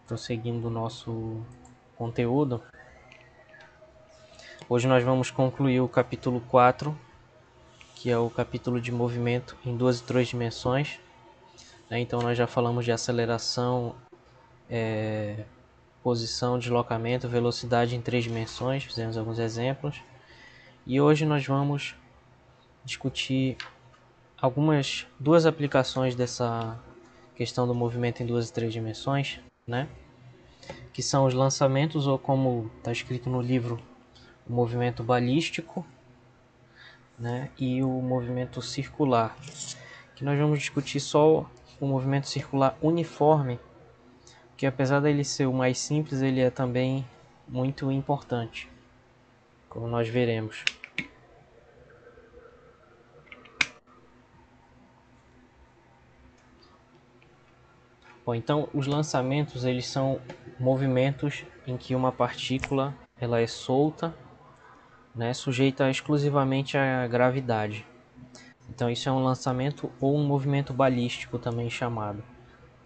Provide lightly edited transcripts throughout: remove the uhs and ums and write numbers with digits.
prosseguindo o nosso conteúdo. Hoje nós vamos concluir o capítulo 4, que é o capítulo de movimento em 2 e 3 dimensões. Então nós já falamos de aceleração, posição, deslocamento, velocidade em 3 dimensões, fizemos alguns exemplos. E hoje nós vamos discutir duas aplicações dessa questão do movimento em 2 e 3 dimensões, né? Que são os lançamentos, ou como está escrito no livro, o movimento balístico, né? E o movimento circular, que nós vamos discutir só o movimento circular uniforme, que apesar dele ser o mais simples, ele é também muito importante, como nós veremos. Bom, então os lançamentos, eles são movimentos em que uma partícula ela é solta, né, sujeita exclusivamente à gravidade. Então isso é um lançamento ou um movimento balístico também chamado.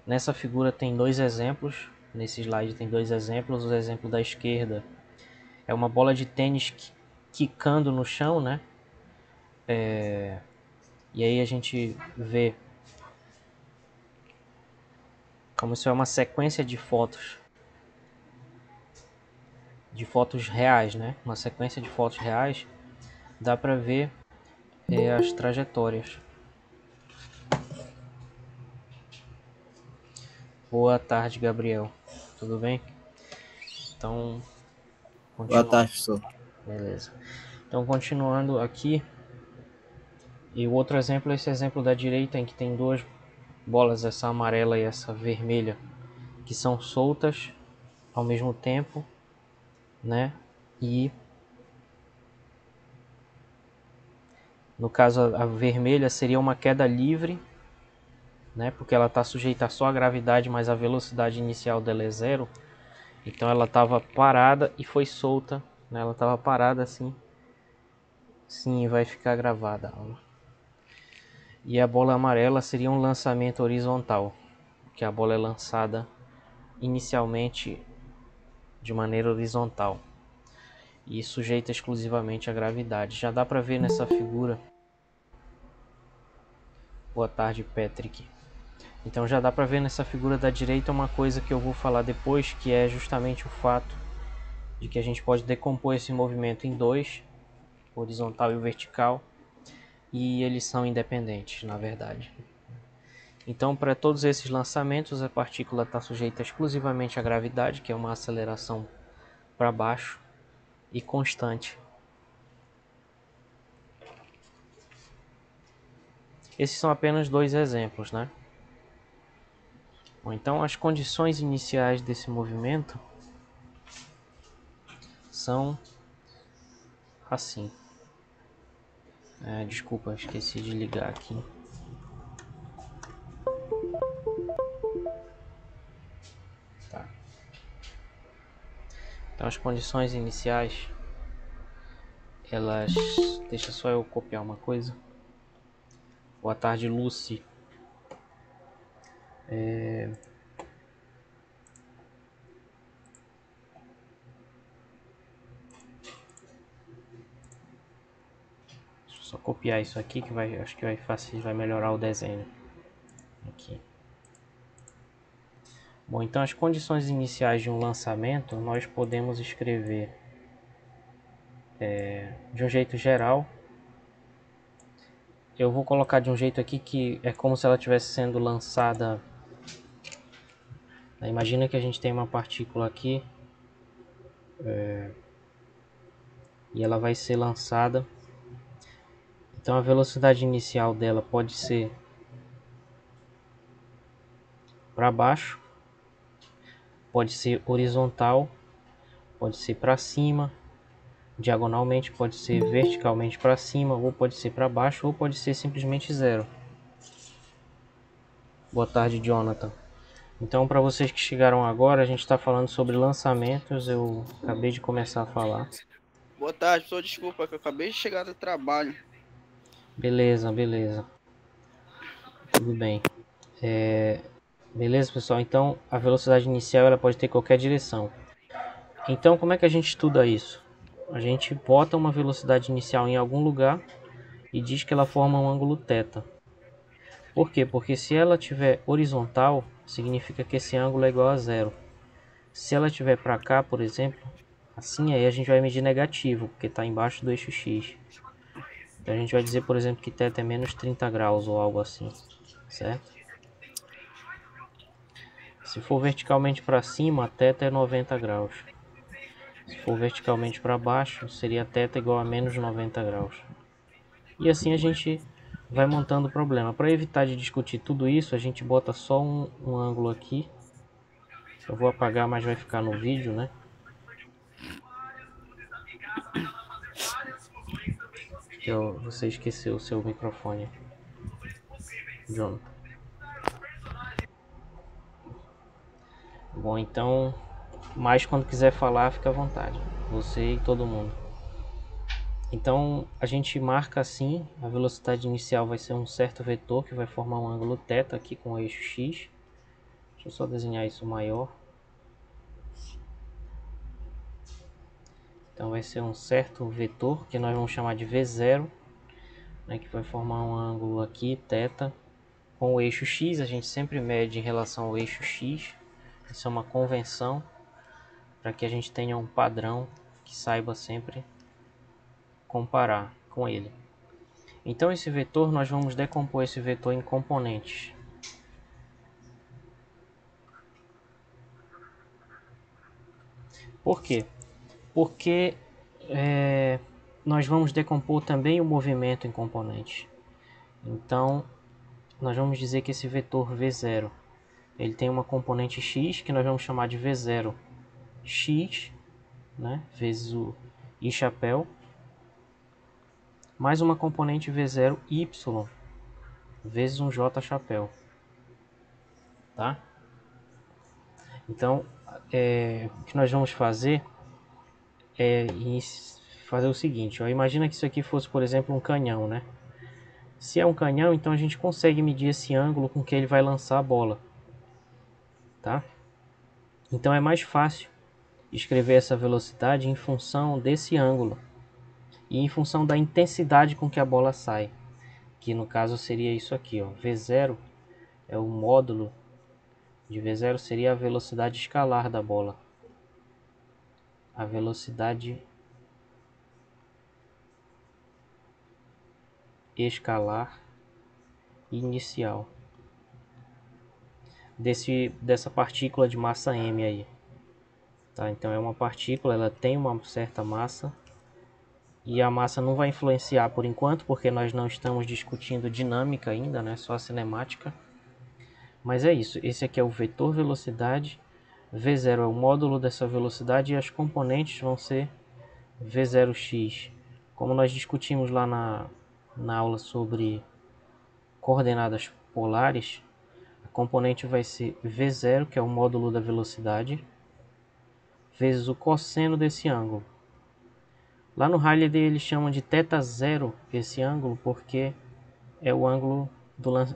Nessa figura tem 2 exemplos, nesse slide tem 2 exemplos. O exemplo da esquerda é uma bola de tênis quicando no chão, né? E aí a gente vê como isso é uma sequência de fotos reais, né? Uma sequência de fotos reais, dá para ver as trajetórias. Boa tarde, Gabriel. Tudo bem? Então, Boa tarde, professor. beleza. Então, continuando aqui, e o outro exemplo é esse exemplo da direita, em que tem 2 bolas, essa amarela e essa vermelha, que são soltas ao mesmo tempo, né? E no caso a vermelha seria uma queda livre, né? Porque ela está sujeita só à gravidade, mas a velocidade inicial dela é 0. Então ela estava parada e foi solta, né? Ela estava parada assim. Sim, vai ficar gravada a aula. E a bola amarela seria um lançamento horizontal, que a bola é lançada inicialmente de maneira horizontal e sujeita exclusivamente à gravidade. Já dá para ver nessa figura. Boa tarde, Patrick. Então já dá para ver nessa figura da direita uma coisa que eu vou falar depois, que é justamente o fato de que a gente pode decompor esse movimento em 2, o horizontal e o vertical, e eles são independentes, na verdade. Então, para todos esses lançamentos, a partícula está sujeita exclusivamente à gravidade, que é uma aceleração para baixo e constante. Esses são apenas 2 exemplos, né? Bom, então, as condições iniciais desse movimento são assim. Desculpa, esqueci de ligar aqui. Tá. Então, as condições iniciais, elas... Deixa só eu copiar uma coisa. Boa tarde, Lucy. Deixa eu só copiar isso aqui, que acho que vai melhorar o desenho. Aqui. Bom, então as condições iniciais de um lançamento nós podemos escrever de um jeito geral. Eu vou colocar de um jeito aqui que é como se ela estivesse sendo lançada. Imagina que a gente tem uma partícula aqui e ela vai ser lançada. Então a velocidade inicial dela pode ser para baixo, pode ser horizontal, pode ser para cima, diagonalmente, pode ser verticalmente para cima, ou pode ser para baixo, ou pode ser simplesmente 0. Boa tarde, Jonathan. Então, para vocês que chegaram agora, a gente está falando sobre lançamentos. Eu acabei de começar a falar. Boa tarde, professor. Desculpa, que eu acabei de chegar do trabalho. Beleza, beleza. Tudo bem. Beleza, pessoal? Então, a velocidade inicial ela pode ter qualquer direção. Então, como é que a gente estuda isso? A gente bota uma velocidade inicial em algum lugar e diz que ela forma um ângulo θ. Por quê? Porque se ela estiver horizontal, significa que esse ângulo é igual a zero. Se ela estiver para cá, por exemplo, assim aí a gente vai medir negativo, porque está embaixo do eixo x. Então a gente vai dizer, por exemplo, que θ é menos 30 graus ou algo assim, certo? Se for verticalmente para cima, θ é 90 graus. Se for verticalmente para baixo, seria θ igual a menos 90 graus. E assim a gente vai montando o problema. Para evitar de discutir tudo isso, a gente bota só um ângulo aqui. Eu vou apagar, mas vai ficar no vídeo, né? Você esqueceu o seu microfone, John. Bom, então, mas quando quiser falar, fica à vontade. Você e todo mundo. Então, a gente marca assim, a velocidade inicial vai ser um certo vetor que vai formar um ângulo θ aqui com o eixo x. Deixa eu só desenhar isso maior. Então vai ser um certo vetor que nós vamos chamar de V0, né, que vai formar um ângulo aqui, θ, com o eixo x. A gente sempre mede em relação ao eixo x. Isso é uma convenção para que a gente tenha um padrão que saiba sempre comparar com ele. Então esse vetor, nós vamos decompor esse vetor em componentes. Por quê? Porque nós vamos decompor também o movimento em componentes. Então nós vamos dizer que esse vetor V0 ele tem uma componente x que nós vamos chamar de V0 x, né, vezes o i chapéu, mais uma componente V0 y vezes um j chapéu, tá? Então, o que nós vamos fazer é fazer o seguinte, ó, imagina que isso aqui fosse, por exemplo, um canhão, né? Se é um canhão, então a gente consegue medir esse ângulo com que ele vai lançar a bola, tá? Então é mais fácil escrever essa velocidade em função desse ângulo e em função da intensidade com que a bola sai, que no caso seria isso aqui, ó. V0 é o módulo de V0 seria a velocidade escalar da bola. A velocidade escalar inicial dessa partícula de massa m aí, tá? Então é uma partícula, ela tem uma certa massa e a massa não vai influenciar por enquanto, porque nós não estamos discutindo dinâmica ainda, né? Só a cinemática. Mas é isso, esse aqui é o vetor velocidade, V0 é o módulo dessa velocidade e as componentes vão ser V0x. Como nós discutimos lá na aula sobre coordenadas polares, a componente vai ser V0, que é o módulo da velocidade, vezes o cosseno desse ângulo. Lá no Rayleigh eles chamam de θ0 esse ângulo porque é o ângulo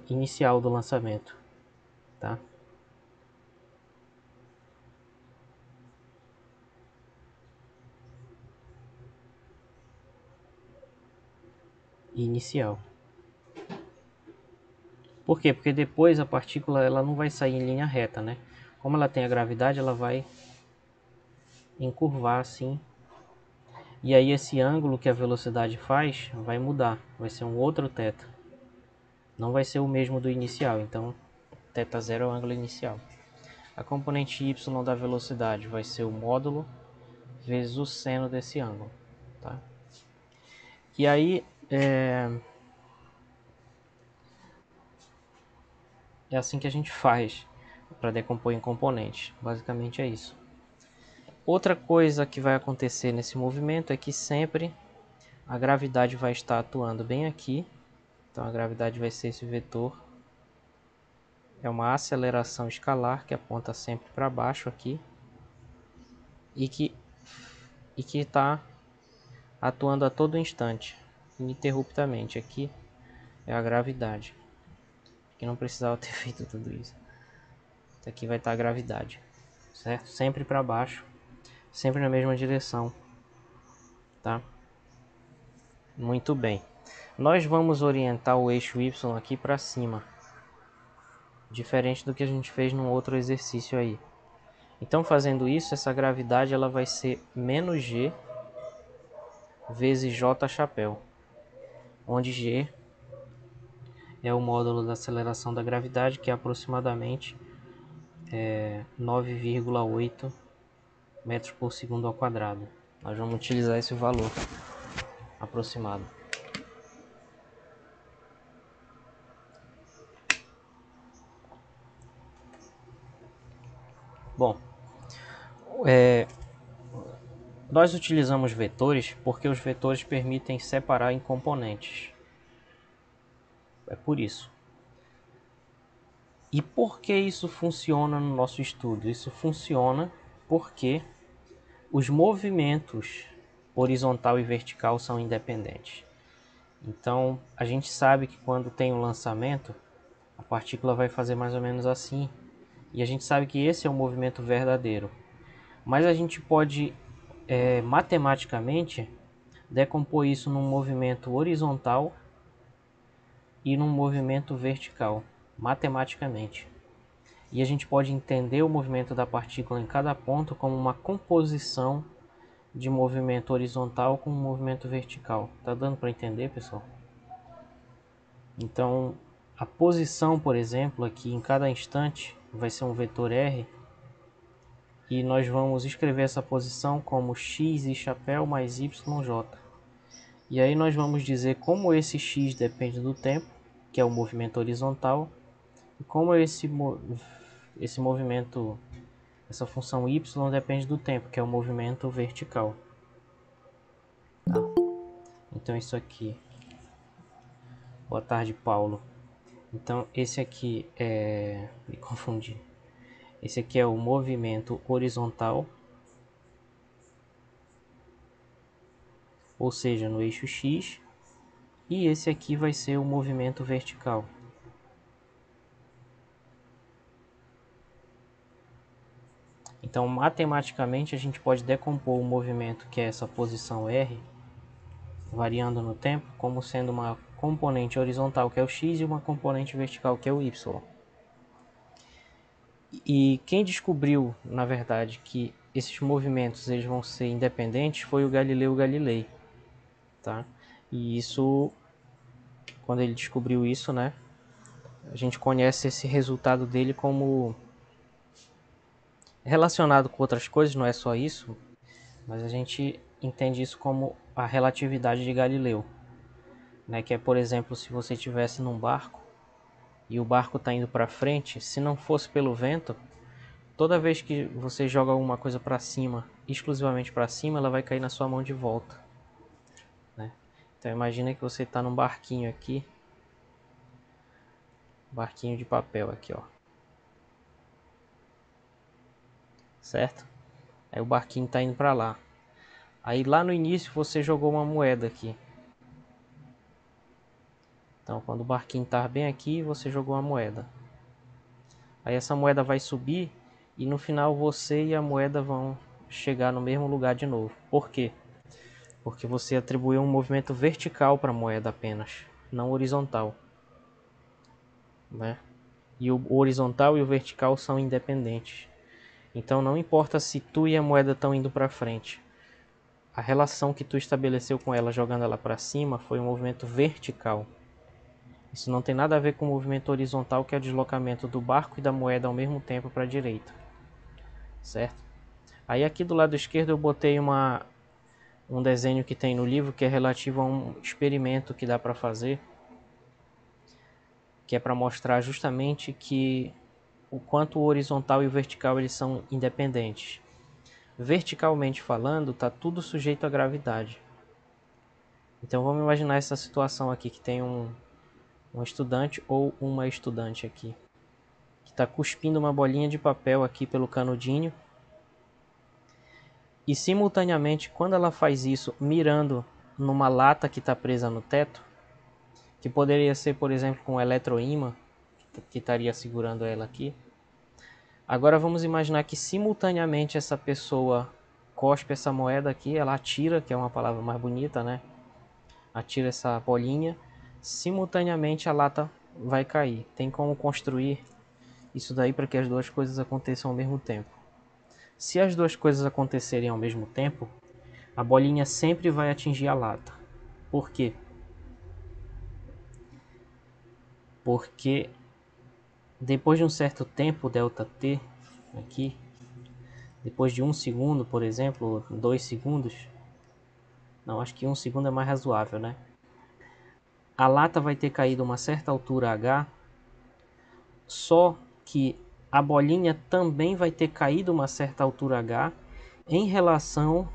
inicial do lançamento, tá? Inicial. Por quê? Porque depois a partícula ela não vai sair em linha reta, né? Como ela tem a gravidade, ela vai encurvar assim. E aí esse ângulo que a velocidade faz vai mudar, vai ser um outro θ. Não vai ser o mesmo do inicial, então θ0 é o ângulo inicial. A componente y da velocidade vai ser o módulo vezes o seno desse ângulo, tá? E aí é assim que a gente faz para decompor em componentes. Basicamente é isso. Outra coisa que vai acontecer nesse movimento é que sempre a gravidade vai estar atuando bem aqui. Então a gravidade vai ser esse vetor. É uma aceleração escalar que aponta sempre para baixo aqui. E que está atuando a todo instante, ininterruptamente. Aqui é a gravidade, que não precisava ter feito tudo isso. Aqui vai estar a gravidade, certo? Sempre para baixo, sempre na mesma direção, tá? Muito bem. Nós vamos orientar o eixo Y aqui para cima, diferente do que a gente fez no outro exercício aí. Então, fazendo isso, essa gravidade ela vai ser menos G vezes J chapéu, onde G é o módulo da aceleração da gravidade, que é aproximadamente 9,8 metros por segundo ao quadrado. Nós vamos utilizar esse valor aproximado. Bom, nós utilizamos vetores porque os vetores permitem separar em componentes. É por isso. E por que isso funciona no nosso estudo? Isso funciona porque os movimentos horizontal e vertical são independentes. Então, a gente sabe que quando tem um lançamento, a partícula vai fazer mais ou menos assim. E a gente sabe que esse é o movimento verdadeiro. Mas a gente pode, matematicamente, decompor isso num movimento horizontal e num movimento vertical, matematicamente. E a gente pode entender o movimento da partícula em cada ponto como uma composição de movimento horizontal com movimento vertical. Tá dando para entender, pessoal? Então, a posição, por exemplo, aqui em cada instante vai ser um vetor R, e nós vamos escrever essa posição como x e chapéu mais yj. E aí nós vamos dizer como esse x depende do tempo, que é o movimento horizontal, e como esse movimento, essa função y depende do tempo, que é o movimento vertical. Tá? Então isso aqui. Boa tarde, Paulo. Então esse aqui é... me confundi. Esse aqui é o movimento horizontal, ou seja, no eixo X, e esse aqui vai ser o movimento vertical. Então, matematicamente, a gente pode decompor o movimento, que é essa posição R, variando no tempo, como sendo uma componente horizontal, que é o X, e uma componente vertical, que é o Y. E quem descobriu, na verdade, que esses movimentos eles vão ser independentes foi o Galileu Galilei, tá? E isso, quando ele descobriu isso, né, a gente conhece esse resultado dele como relacionado com outras coisas, não é só isso, mas a gente entende isso como a relatividade de Galileu, né? Que é, por exemplo, se você estivesse num barco e o barco está indo para frente, se não fosse pelo vento, toda vez que você joga alguma coisa para cima, exclusivamente para cima, ela vai cair na sua mão de volta, né? Então imagina que você está num barquinho aqui, barquinho de papel aqui, ó, certo? Aí o barquinho está indo para lá. Aí lá no início você jogou uma moeda aqui. Então quando o barquinho está bem aqui, você jogou uma moeda. Aí essa moeda vai subir e no final você e a moeda vão chegar no mesmo lugar de novo. Por quê? Porque você atribuiu um movimento vertical para a moeda apenas, não horizontal, né? E o horizontal e o vertical são independentes. Então não importa se tu e a moeda estão indo para frente. A relação que tu estabeleceu com ela jogando ela para cima foi um movimento vertical. Isso não tem nada a ver com o movimento horizontal, que é o deslocamento do barco e da moeda ao mesmo tempo para a direita, certo? Aí aqui do lado esquerdo eu botei um desenho que tem no livro, que é relativo a um experimento que dá para fazer, que é para mostrar justamente que o quanto o horizontal e o vertical eles são independentes. Verticalmente falando, está tudo sujeito à gravidade. Então vamos imaginar essa situação aqui, que tem um estudante ou uma estudante aqui, que está cuspindo uma bolinha de papel aqui pelo canudinho, e simultaneamente, quando ela faz isso mirando numa lata que está presa no teto, que poderia ser, por exemplo, com um eletroímã, que estaria segurando ela aqui, Agora vamos imaginar que simultaneamente essa pessoa cospe essa moeda aqui, ela atira, que é uma palavra mais bonita, né? Atira essa bolinha, simultaneamente a lata vai cair. Tem como construir isso daí para que as duas coisas aconteçam ao mesmo tempo. Se as duas coisas acontecerem ao mesmo tempo, a bolinha sempre vai atingir a lata. Por quê? Porque depois de um certo tempo, ΔT, aqui, depois de 1 segundo, por exemplo, 2 segundos, não, acho que 1 segundo é mais razoável, né? A lata vai ter caído uma certa altura H, só que a bolinha também vai ter caído uma certa altura H em relação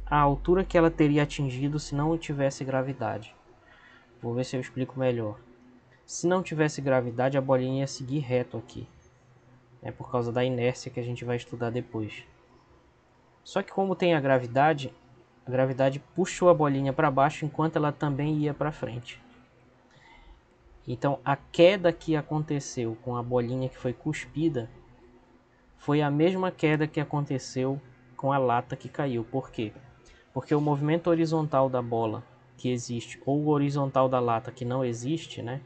à altura que ela teria atingido se não tivesse gravidade. Vou ver se eu explico melhor. Se não tivesse gravidade, a bolinha ia seguir reto aqui. É por causa da inércia que a gente vai estudar depois. Só que como tem a gravidade puxou a bolinha para baixo enquanto ela também ia para frente. Então a queda que aconteceu com a bolinha que foi cuspida foi a mesma queda que aconteceu com a lata que caiu. Por quê? Porque o movimento horizontal da bola que existe, ou o horizontal da lata que não existe, né?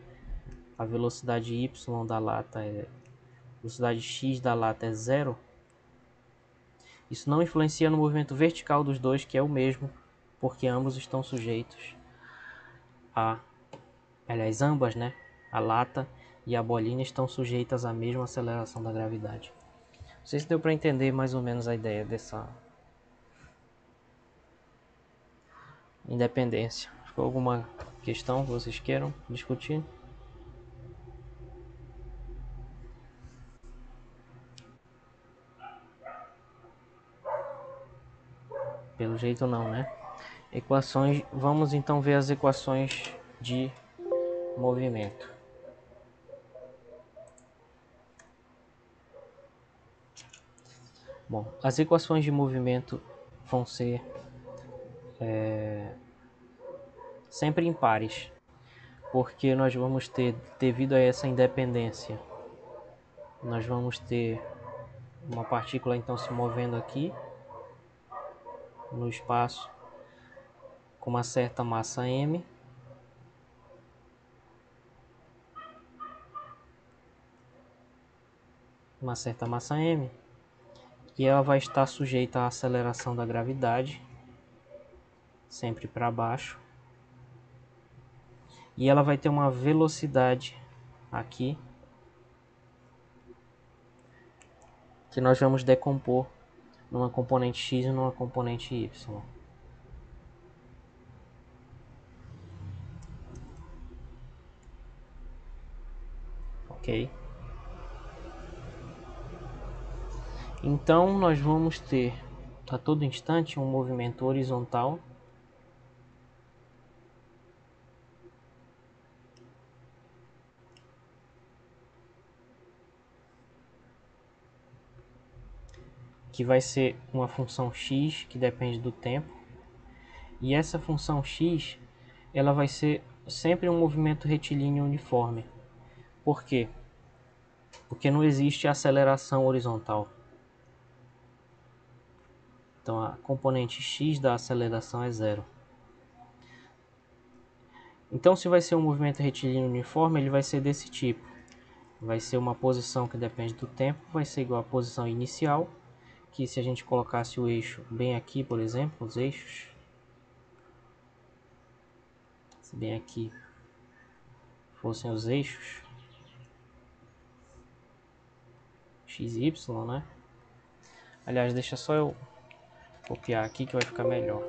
A velocidade y da lata é... a velocidade x da lata é zero. Isso não influencia no movimento vertical dos dois, que é o mesmo, porque ambos estão sujeitos a... Aliás, ambas, né? A lata e a bolinha estão sujeitas à mesma aceleração da gravidade. Não sei se deu para entender mais ou menos a ideia dessa independência. Ficou alguma questão que vocês queiram discutir? Pelo jeito não, né? Equações, vamos então ver as equações de movimento. Bom, as equações de movimento vão ser sempre impares, porque nós vamos ter, devido a essa independência, nós vamos ter uma partícula então se movendo aqui no espaço com uma certa massa m, e ela vai estar sujeita à aceleração da gravidade, sempre para baixo, e ela vai ter uma velocidade aqui que nós vamos decompor numa componente x e numa componente y. Ok? Então nós vamos ter a todo instante um movimento horizontal que vai ser uma função x que depende do tempo, e essa função x ela vai ser sempre um movimento retilíneo uniforme. Por quê? Porque não existe aceleração horizontal. Então a componente x da aceleração é zero. Então se vai ser um movimento retilíneo uniforme, ele vai ser desse tipo. Vai ser uma posição que depende do tempo, vai ser igual à posição inicial, que se a gente colocasse o eixo bem aqui, por exemplo, os eixos, se bem aqui fossem os eixos x e y, né? Aliás, deixa só eu copiar aqui que vai ficar melhor.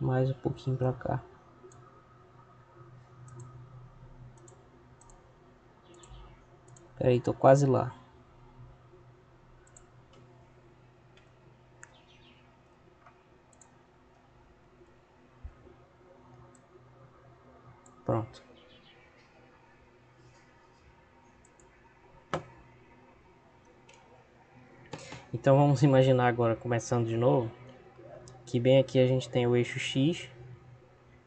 Mais um pouquinho para cá. Peraí, tô quase lá. Pronto. Então vamos imaginar agora, começando de novo, que bem aqui a gente tem o eixo X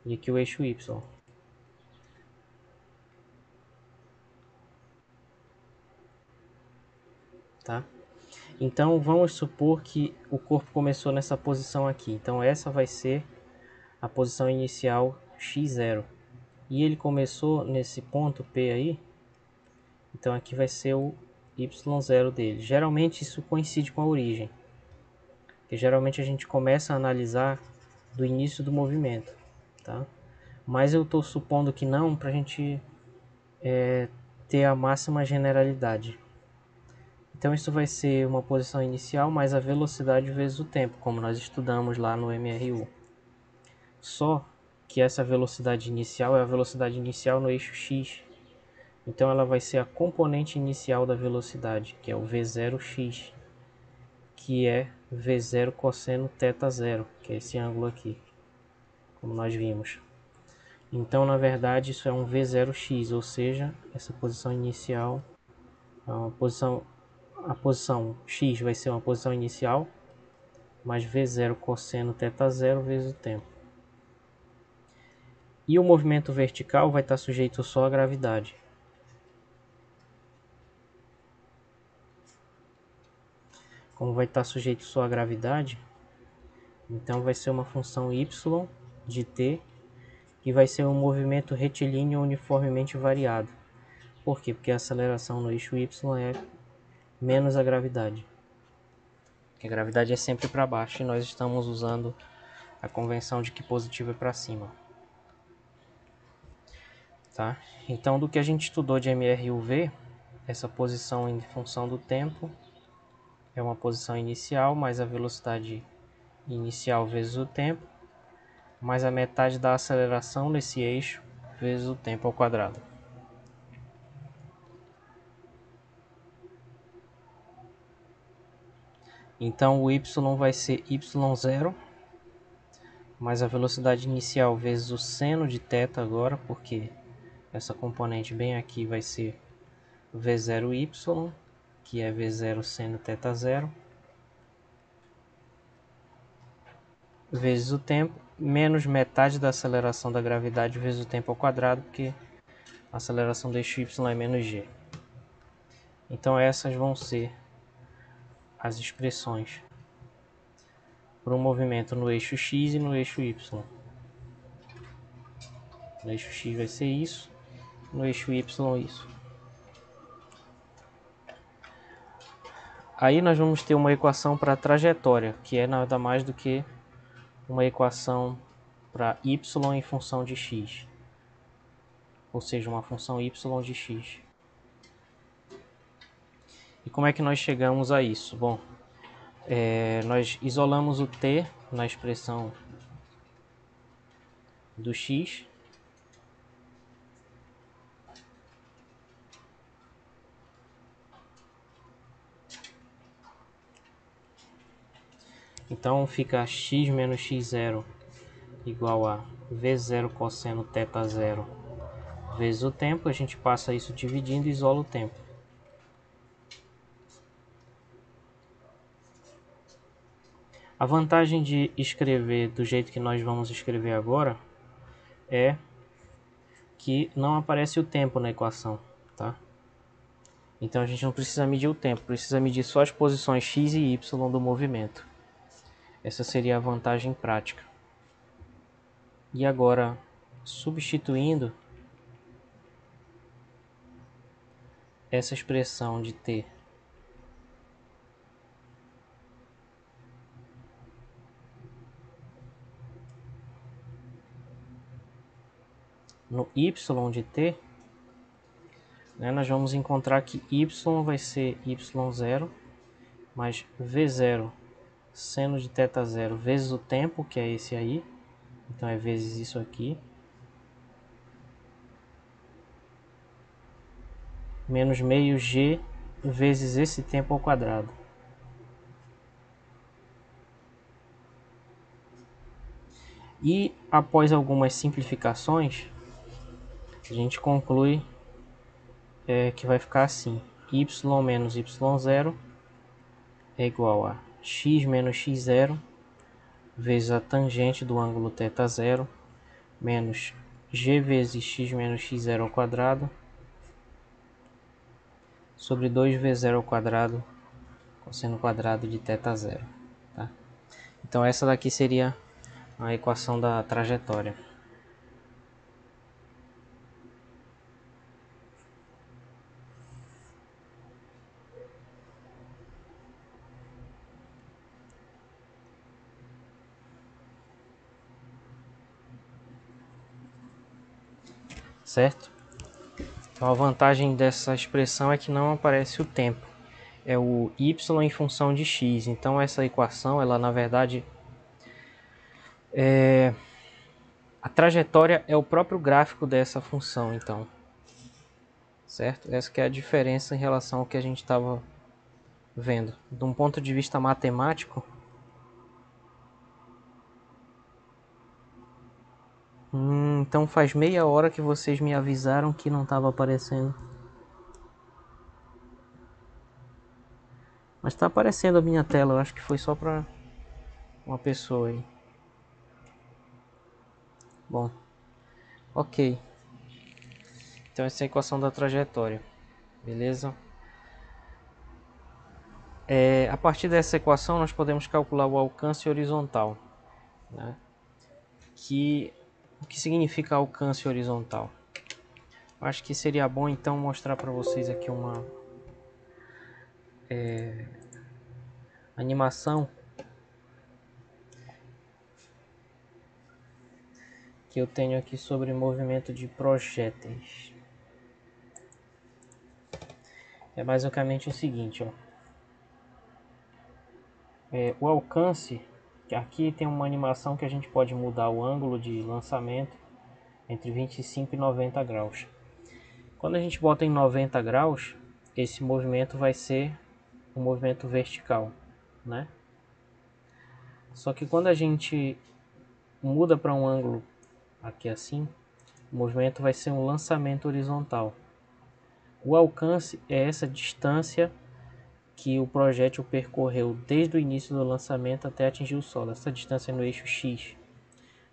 e aqui o eixo Y. Tá? Então vamos supor que o corpo começou nessa posição aqui. Então essa vai ser a posição inicial x0. E ele começou nesse ponto P aí. Então aqui vai ser o y0 dele. Geralmente isso coincide com a origem. Porque geralmente a gente começa a analisar do início do movimento. Tá? Mas eu estou supondo que não, para a gente ter a máxima generalidade. Então isso vai ser uma posição inicial mais a velocidade vezes o tempo, como nós estudamos lá no MRU. Só que essa velocidade inicial é a velocidade inicial no eixo X. Então ela vai ser a componente inicial da velocidade, que é o V0x, que é V0 cosseno θ0, que é esse ângulo aqui, como nós vimos. Então na verdade isso é um V0x, ou seja, essa posição inicial é uma posição. A posição x vai ser uma posição inicial, mais V0 cosseno θ0 vezes o tempo. E o movimento vertical vai estar sujeito só à gravidade. Como vai estar sujeito só à gravidade, então vai ser uma função y de t, e vai ser um movimento retilíneo uniformemente variado. Por quê? Porque a aceleração no eixo y é menos a gravidade. Porque a gravidade é sempre para baixo e nós estamos usando a convenção de que positivo é para cima. Tá? Então, do que a gente estudou de MRUV, essa posição em função do tempo é uma posição inicial mais a velocidade inicial vezes o tempo, mais a metade da aceleração nesse eixo vezes o tempo ao quadrado. Então o y vai ser y0 mais a velocidade inicial vezes o seno de θ agora, porque essa componente bem aqui vai ser v0y, que é v0 seno θ0, vezes o tempo, menos metade da aceleração da gravidade vezes o tempo ao quadrado, porque a aceleração do eixo y é menos g. Então essas vão ser as expressões para um movimento no eixo x e no eixo y. No eixo x vai ser isso, no eixo y isso. Aí nós vamos ter uma equação para a trajetória, que é nada mais do que uma equação para y em função de x, ou seja, uma função y de x. E como é que nós chegamos a isso? Bom, nós isolamos o t na expressão do x, então fica x menos x0 igual a v0 cosseno θ0 vezes o tempo. A gente passa isso dividindo e isola o tempo. A vantagem de escrever do jeito que nós vamos escrever agora é que não aparece o tempo na equação, tá? Então a gente não precisa medir o tempo, precisa medir só as posições x e y do movimento. Essa seria a vantagem prática. E agora, substituindo essa expressão de t no y de t, nós vamos encontrar que y vai ser y0 mais v0 seno de θ0 vezes o tempo, que é esse aí, então é vezes isso aqui, menos meio g vezes esse tempo ao quadrado. E após algumas simplificações, a gente conclui que vai ficar assim: y menos y0 é igual a x menos x0 vezes a tangente do ângulo θ0 menos g vezes x menos x0 ao quadrado sobre 2 vezes 0 ao quadrado cosseno quadrado de θ0. Tá? Então essa daqui seria a equação da trajetória. Certo? Então a vantagem dessa expressão é que não aparece o tempo. É o y em função de x. Então essa equação, ela na verdade a trajetória é o próprio gráfico dessa função, então. Certo? Essa que é a diferença em relação ao que a gente estava vendo. De um ponto de vista matemático, então faz meia hora que vocês me avisaram que não estava aparecendo. Mas está aparecendo a minha tela, eu acho que foi só para uma pessoa aí. Bom, ok. Então essa é a equação da trajetória, beleza? A partir dessa equação nós podemos calcular o alcance horizontal, né? O que significa alcance horizontal? Acho que seria bom então mostrar para vocês aqui uma animação que eu tenho aqui sobre movimento de projéteis. É basicamente o seguinte, ó. O alcance, que aqui tem uma animação que a gente pode mudar o ângulo de lançamento entre 25 e 90 graus. Quando a gente bota em 90 graus, esse movimento vai ser um movimento vertical, né? Só que quando a gente muda para um ângulo aqui assim, o movimento vai ser um lançamento horizontal. O alcance é essa distância que o projétil percorreu desde o início do lançamento até atingir o solo. Essa distância é no eixo X.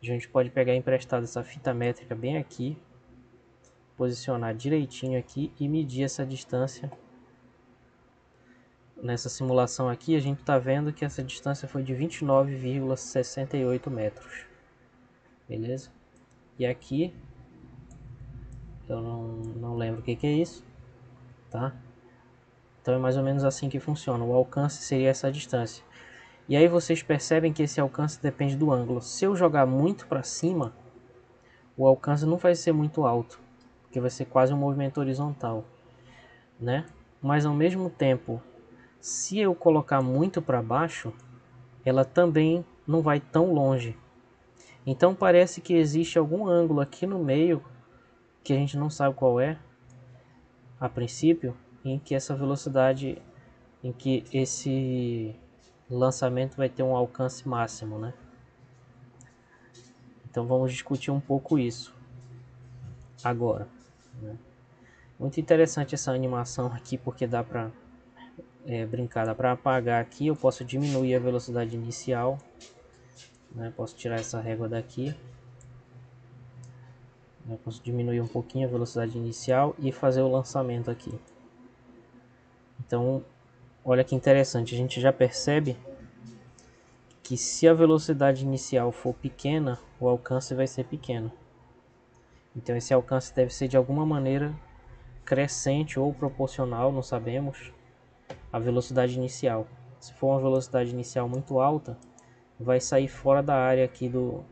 A gente pode pegar emprestado essa fita métrica bem aqui, posicionar direitinho aqui e medir essa distância. Nessa simulação aqui a gente está vendo que essa distância foi de 29,68 metros. Beleza? E aqui eu não lembro o que é isso, tá? Então é mais ou menos assim que funciona. O alcance seria essa distância. E aí vocês percebem que esse alcance depende do ângulo. Se eu jogar muito para cima, o alcance não vai ser muito alto, porque vai ser quase um movimento horizontal, né? Mas ao mesmo tempo, se eu colocar muito para baixo, ela também não vai tão longe. Então parece que existe algum ângulo aqui no meio, que a gente não sabe qual é, a princípio, em que essa velocidade, em que esse lançamento vai ter um alcance máximo, né? Então vamos discutir um pouco isso agora, né? Muito interessante essa animação aqui, porque dá para brincar, dá para apagar aqui. Eu posso diminuir a velocidade inicial, né? Posso tirar essa régua daqui, eu posso diminuir um pouquinho a velocidade inicial e fazer o lançamento aqui. Então olha que interessante, a gente já percebe que se a velocidade inicial for pequena, o alcance vai ser pequeno. Então esse alcance deve ser de alguma maneira crescente ou proporcional, não sabemos, à velocidade inicial. Se for uma velocidade inicial muito alta, vai sair fora da área aqui do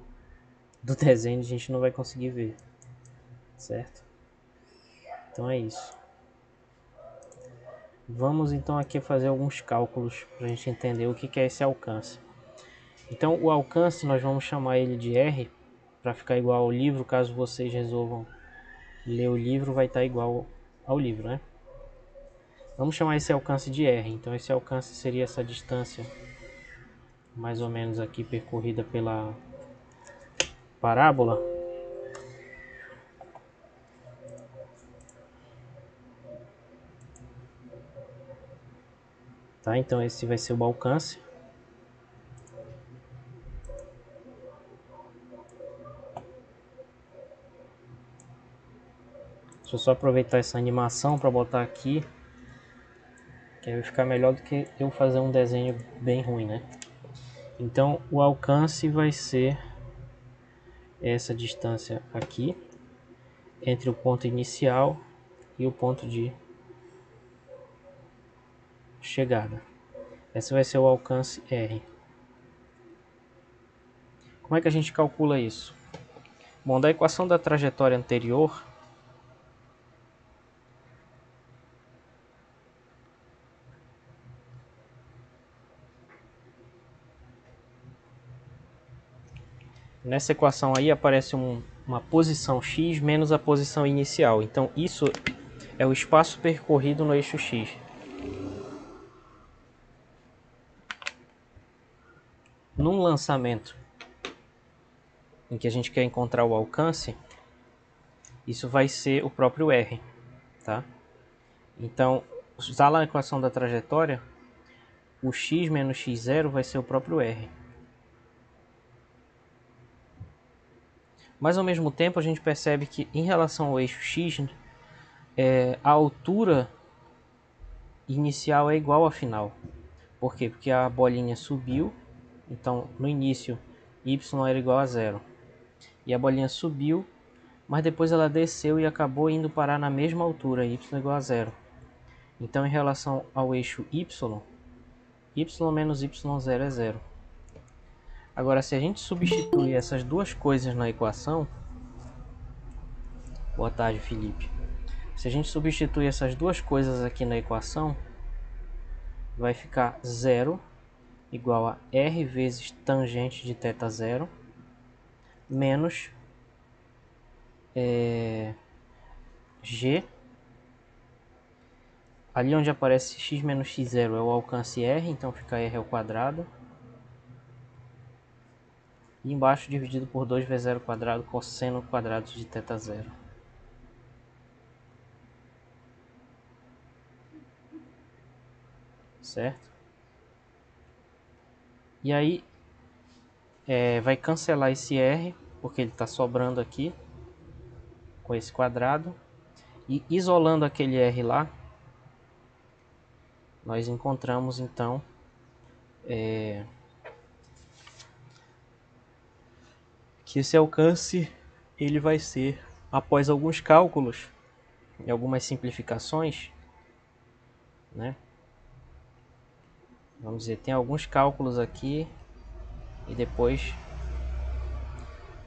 desenho, a gente não vai conseguir ver, certo? Então é isso. Vamos então aqui fazer alguns cálculos para a gente entender o que é esse alcance. Então o alcance nós vamos chamar ele de R, para ficar igual ao livro. Caso vocês resolvam ler o livro, vai estar igual ao livro, né? Vamos chamar esse alcance de R. Então esse alcance seria essa distância mais ou menos aqui percorrida pela parábola. Tá? Então esse vai ser o alcance. Deixa eu só aproveitar essa animação para botar aqui, que aí vai ficar melhor do que eu fazer um desenho bem ruim, né? Então o alcance vai ser essa distância aqui entre o ponto inicial e o ponto de chegada. Esse vai ser o alcance R. Como é que a gente calcula isso? Bom, da equação da trajetória anterior, nessa equação aí aparece uma posição x menos a posição inicial. Então isso é o espaço percorrido no eixo x. Num lançamento em que a gente quer encontrar o alcance, isso vai ser o próprio R, tá? Então, usar lá a equação da trajetória, o x menos x0 vai ser o próprio R. Mas ao mesmo tempo a gente percebe que em relação ao eixo x, a altura inicial é igual à final. Por quê? Porque a bolinha subiu, então no início y era igual a zero. E a bolinha subiu, mas depois ela desceu e acabou indo parar na mesma altura, y igual a zero. Então em relação ao eixo y menos y0 é zero. Agora se a gente substituir essas duas coisas na equação... Boa tarde, Felipe. Se a gente substituir essas duas coisas aqui na equação, vai ficar zero igual a r vezes tangente de θ zero menos g. Ali onde aparece x menos x0 é o alcance r, então fica r ao quadrado. E embaixo dividido por 2 vezes 0 quadrado cosseno quadrado de θ zero. Certo? E aí vai cancelar esse r, porque ele está sobrando aqui com esse quadrado. E isolando aquele r lá, nós encontramos então que esse alcance ele vai ser, após alguns cálculos e algumas simplificações, né? Vamos dizer, tem alguns cálculos aqui e depois,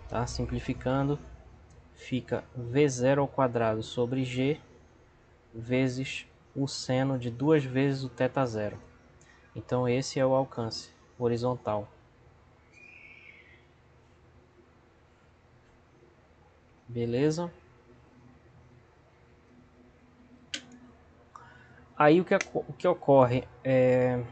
tá, simplificando, fica v0 ao quadrado sobre g vezes o seno de 2 vezes o θ zero. Então esse é o alcance horizontal. Beleza? Aí o que ocorre é...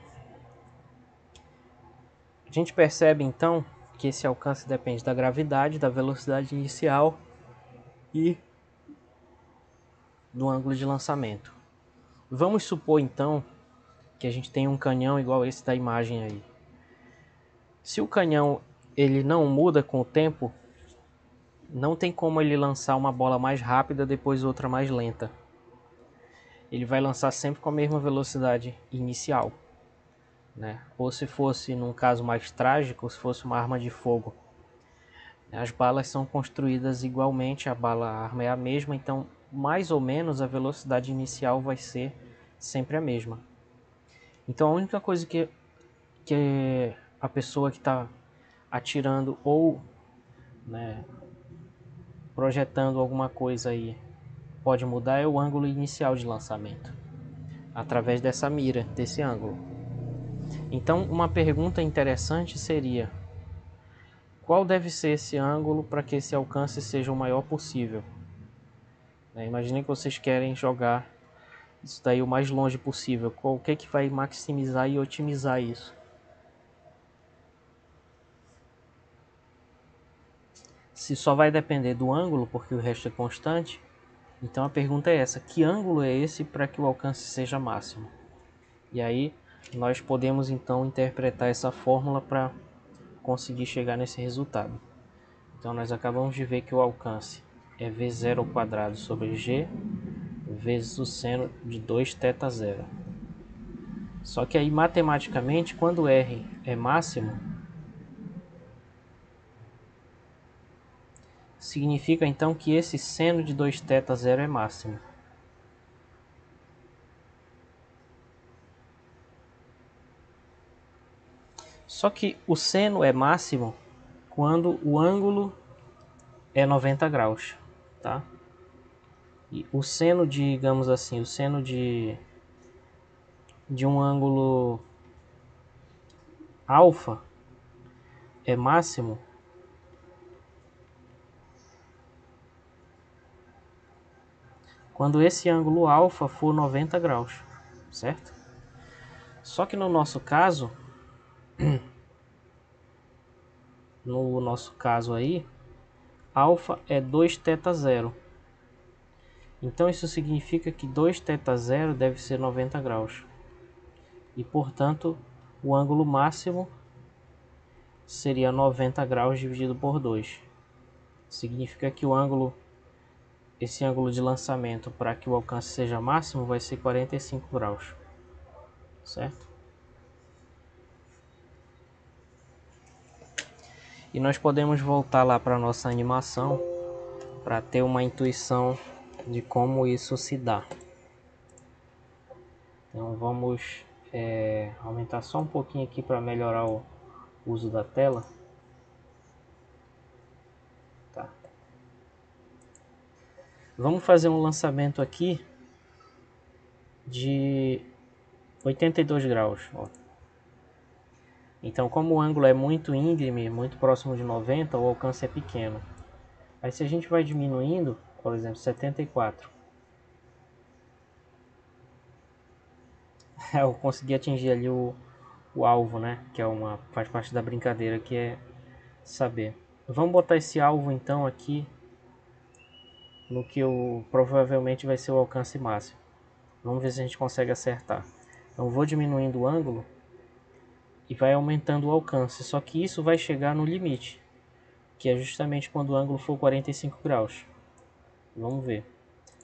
A gente percebe então que esse alcance depende da gravidade, da velocidade inicial e do ângulo de lançamento. Vamos supor então que a gente tem um canhão igual esse da imagem aí. Se o canhão ele não muda com o tempo, não tem como ele lançar uma bola mais rápida depois outra mais lenta. Ele vai lançar sempre com a mesma velocidade inicial, né? Ou se fosse, num caso mais trágico, se fosse uma arma de fogo, as balas são construídas igualmente, a arma é a mesma, então mais ou menos a velocidade inicial vai ser sempre a mesma. Então a única coisa que a pessoa que está atirando ou, né, projetando alguma coisa aí pode mudar é o ângulo inicial de lançamento, através dessa mira, desse ângulo. Então uma pergunta interessante seria: qual deve ser esse ângulo para que esse alcance seja o maior possível? Imaginem que vocês querem jogar isso daí o mais longe possível. O que vai maximizar e otimizar isso? Se só vai depender do ângulo, porque o resto é constante, então a pergunta é essa: que ângulo é esse para que o alcance seja máximo? E aí nós podemos então interpretar essa fórmula para conseguir chegar nesse resultado. Então nós acabamos de ver que o alcance é V0 ao quadrado sobre G vezes o seno de 2θ0. Só que aí matematicamente, quando R é máximo, significa então que esse seno de 2θ0 é máximo. Só que o seno é máximo quando o ângulo é 90 graus, tá? E o seno, digamos assim, o seno de um ângulo alfa é máximo quando esse ângulo alfa for 90 graus, certo? Só que no nosso caso aí, alfa é 2θ0. Então isso significa que 2θ0 deve ser 90 graus. E portanto, o ângulo máximo seria 90 graus dividido por 2. Significa que esse ângulo de lançamento para que o alcance seja máximo vai ser 45 graus. Certo? E nós podemos voltar lá para a nossa animação para ter uma intuição de como isso se dá. Então vamos aumentar só um pouquinho aqui para melhorar o uso da tela. Tá. Vamos fazer um lançamento aqui de 82 graus. Ó. Então, como o ângulo é muito íngreme, muito próximo de 90, o alcance é pequeno. Aí se a gente vai diminuindo, por exemplo, 74, eu consegui atingir ali o alvo, né? Que faz parte da brincadeira, que é saber. Vamos botar esse alvo então aqui no que provavelmente vai ser o alcance máximo. Vamos ver se a gente consegue acertar. Então vou diminuindo o ângulo e vai aumentando o alcance. Só que isso vai chegar no limite, que é justamente quando o ângulo for 45 graus. Vamos ver.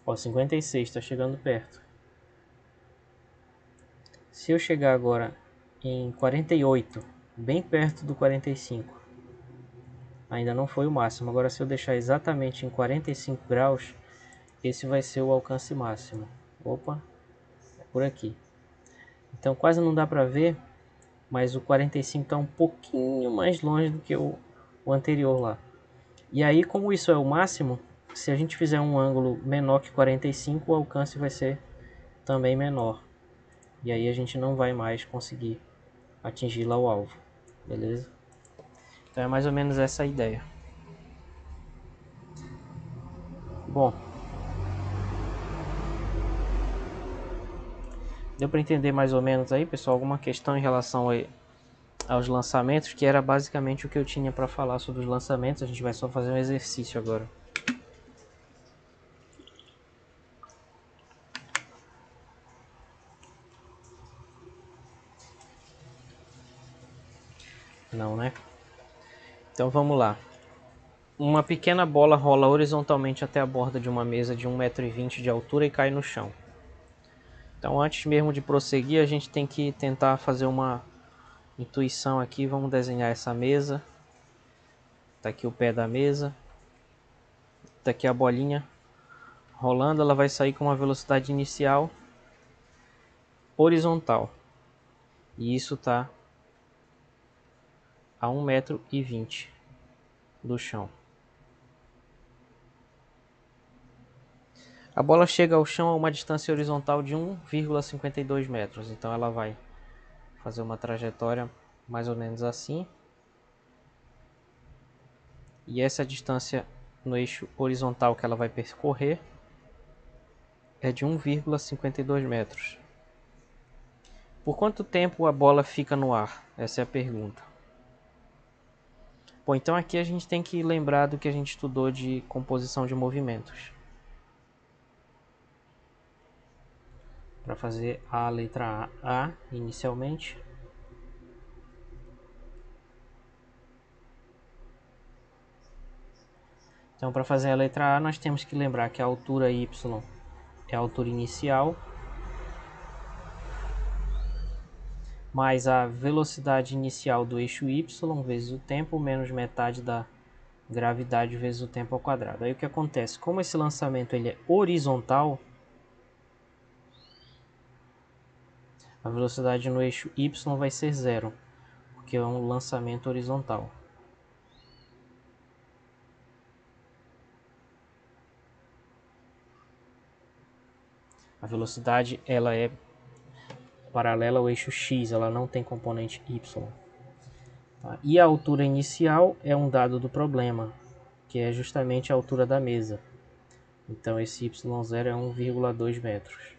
Ó, 56, está chegando perto. Se eu chegar agora em 48, bem perto do 45, ainda não foi o máximo. Agora se eu deixar exatamente em 45 graus, esse vai ser o alcance máximo. Opa, é por aqui. Então quase não dá para ver, mas o 45 está um pouquinho mais longe do que o anterior lá. E aí, como isso é o máximo, se a gente fizer um ângulo menor que 45, o alcance vai ser também menor. E aí a gente não vai mais conseguir atingir lá o alvo, beleza? Então é mais ou menos essa a ideia. Bom, deu para entender mais ou menos aí, pessoal? Alguma questão em relação aos lançamentos, que era basicamente o que eu tinha para falar sobre os lançamentos. A gente vai só fazer um exercício agora. Não, né? Então vamos lá. Uma pequena bola rola horizontalmente até a borda de uma mesa de 1,20 m de altura e cai no chão. Então antes mesmo de prosseguir, a gente tem que tentar fazer uma intuição aqui. Vamos desenhar essa mesa. Tá aqui o pé da mesa. Tá aqui a bolinha rolando. Ela vai sair com uma velocidade inicial horizontal. E isso tá a 1,20 m do chão. A bola chega ao chão a uma distância horizontal de 1,52 metros. Então ela vai fazer uma trajetória mais ou menos assim. E essa distância no eixo horizontal que ela vai percorrer é de 1,52 metros. Por quanto tempo a bola fica no ar? Essa é a pergunta. Bom, então aqui a gente tem que lembrar do que a gente estudou de composição de movimentos. para fazer a letra A inicialmente. Então, para fazer a letra A, nós temos que lembrar que a altura y é a altura inicial, mais a velocidade inicial do eixo y vezes o tempo, menos metade da gravidade vezes o tempo ao quadrado. Aí o que acontece? Como esse lançamento ele é horizontal, a velocidade no eixo y vai ser zero, porque é um lançamento horizontal. A velocidade ela é paralela ao eixo x, ela não tem componente y. Tá? E a altura inicial é um dado do problema, que é justamente a altura da mesa. Então esse y0 é 1,2 metros.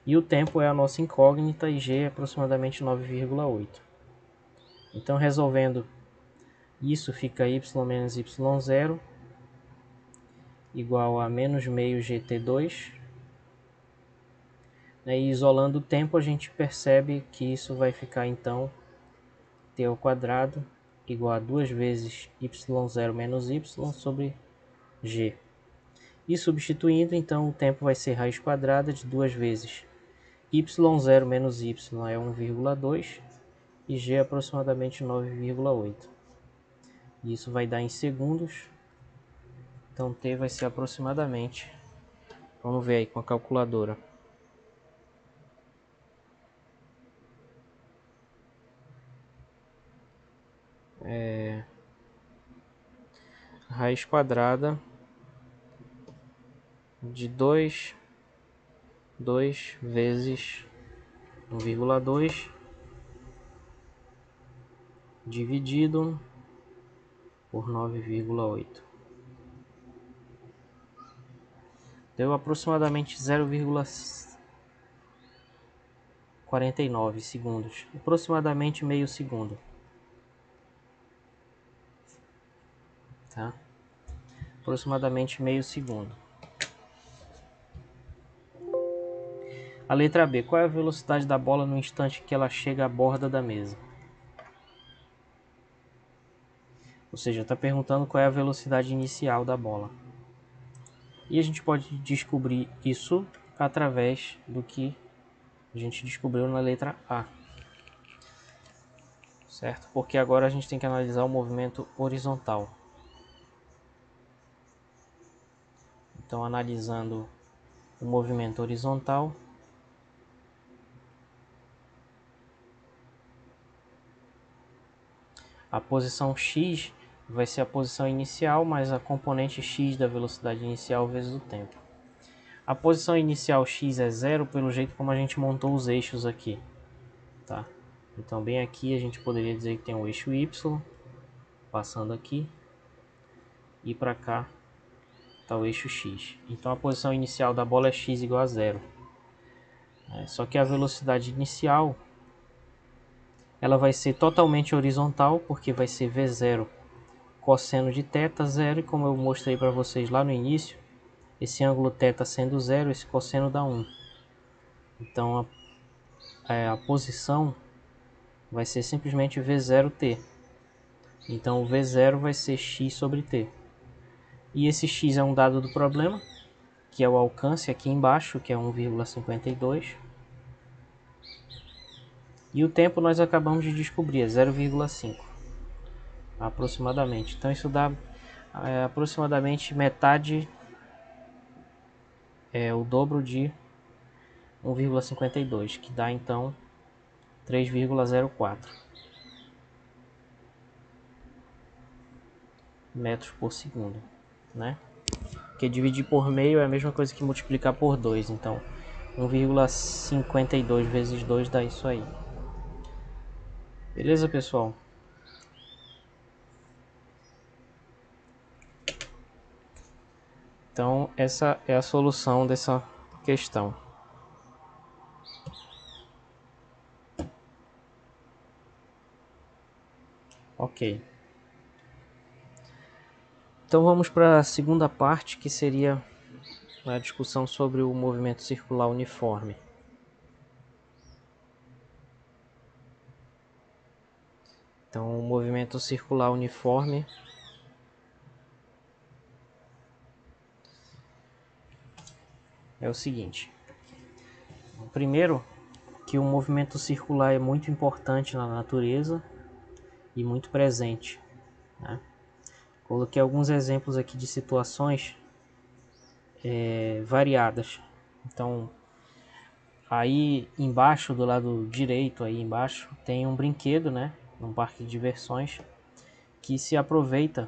E o tempo é a nossa incógnita e g é aproximadamente 9,8. Então resolvendo isso, fica y menos y0 igual a menos meio gt2. E isolando o tempo, a gente percebe que isso vai ficar então t ao quadrado igual a 2 vezes y0 menos y sobre g. E substituindo, então, o tempo vai ser raiz quadrada de 2 vezes y0 menos y é 1,2 e g é aproximadamente 9,8. Isso vai dar em segundos. Então t vai ser aproximadamente, vamos ver aí com a calculadora. Raiz quadrada de 2 vezes 1,2 dividido por 9,8. Deu aproximadamente 0,49 segundos, aproximadamente meio segundo. Tá? Aproximadamente meio segundo. A letra B. Qual é a velocidade da bola no instante que ela chega à borda da mesa? Ou seja, está perguntando qual é a velocidade inicial da bola. E a gente pode descobrir isso através do que a gente descobriu na letra A. Certo? Porque agora a gente tem que analisar o movimento horizontal. Então, analisando o movimento horizontal, a posição x vai ser a posição inicial mais a componente x da velocidade inicial vezes o tempo. A posição inicial x é zero pelo jeito como a gente montou os eixos aqui. Tá? Então bem aqui a gente poderia dizer que tem um eixo y passando aqui e para cá está o eixo x. Então a posição inicial da bola é x igual a zero. Só que a velocidade inicial ela vai ser totalmente horizontal, porque vai ser v0 cosseno de θ zero, e como eu mostrei para vocês lá no início, esse ângulo θ sendo zero, esse cosseno dá 1. Então a posição vai ser simplesmente v0t. Então o v0 vai ser x sobre t. E esse x é um dado do problema, que é o alcance aqui embaixo, que é 1,52. E o tempo nós acabamos de descobrir, é 0,5 aproximadamente. Então isso dá aproximadamente metade, o dobro de 1,52, que dá então 3,04 metros por segundo, né? Porque dividir por meio é a mesma coisa que multiplicar por 2, então 1,52 vezes 2 dá isso aí. Beleza, pessoal? Então essa é a solução dessa questão. Ok. Então vamos para a segunda parte, que seria a discussão sobre o movimento circular uniforme. Então, o movimento circular uniforme é o seguinte. Primeiro, que o movimento circular é muito importante na natureza e muito presente, né? Coloquei alguns exemplos aqui de situações variadas. Então, aí embaixo, do lado direito, aí embaixo, tem um brinquedo, né? Um parque de diversões que se aproveita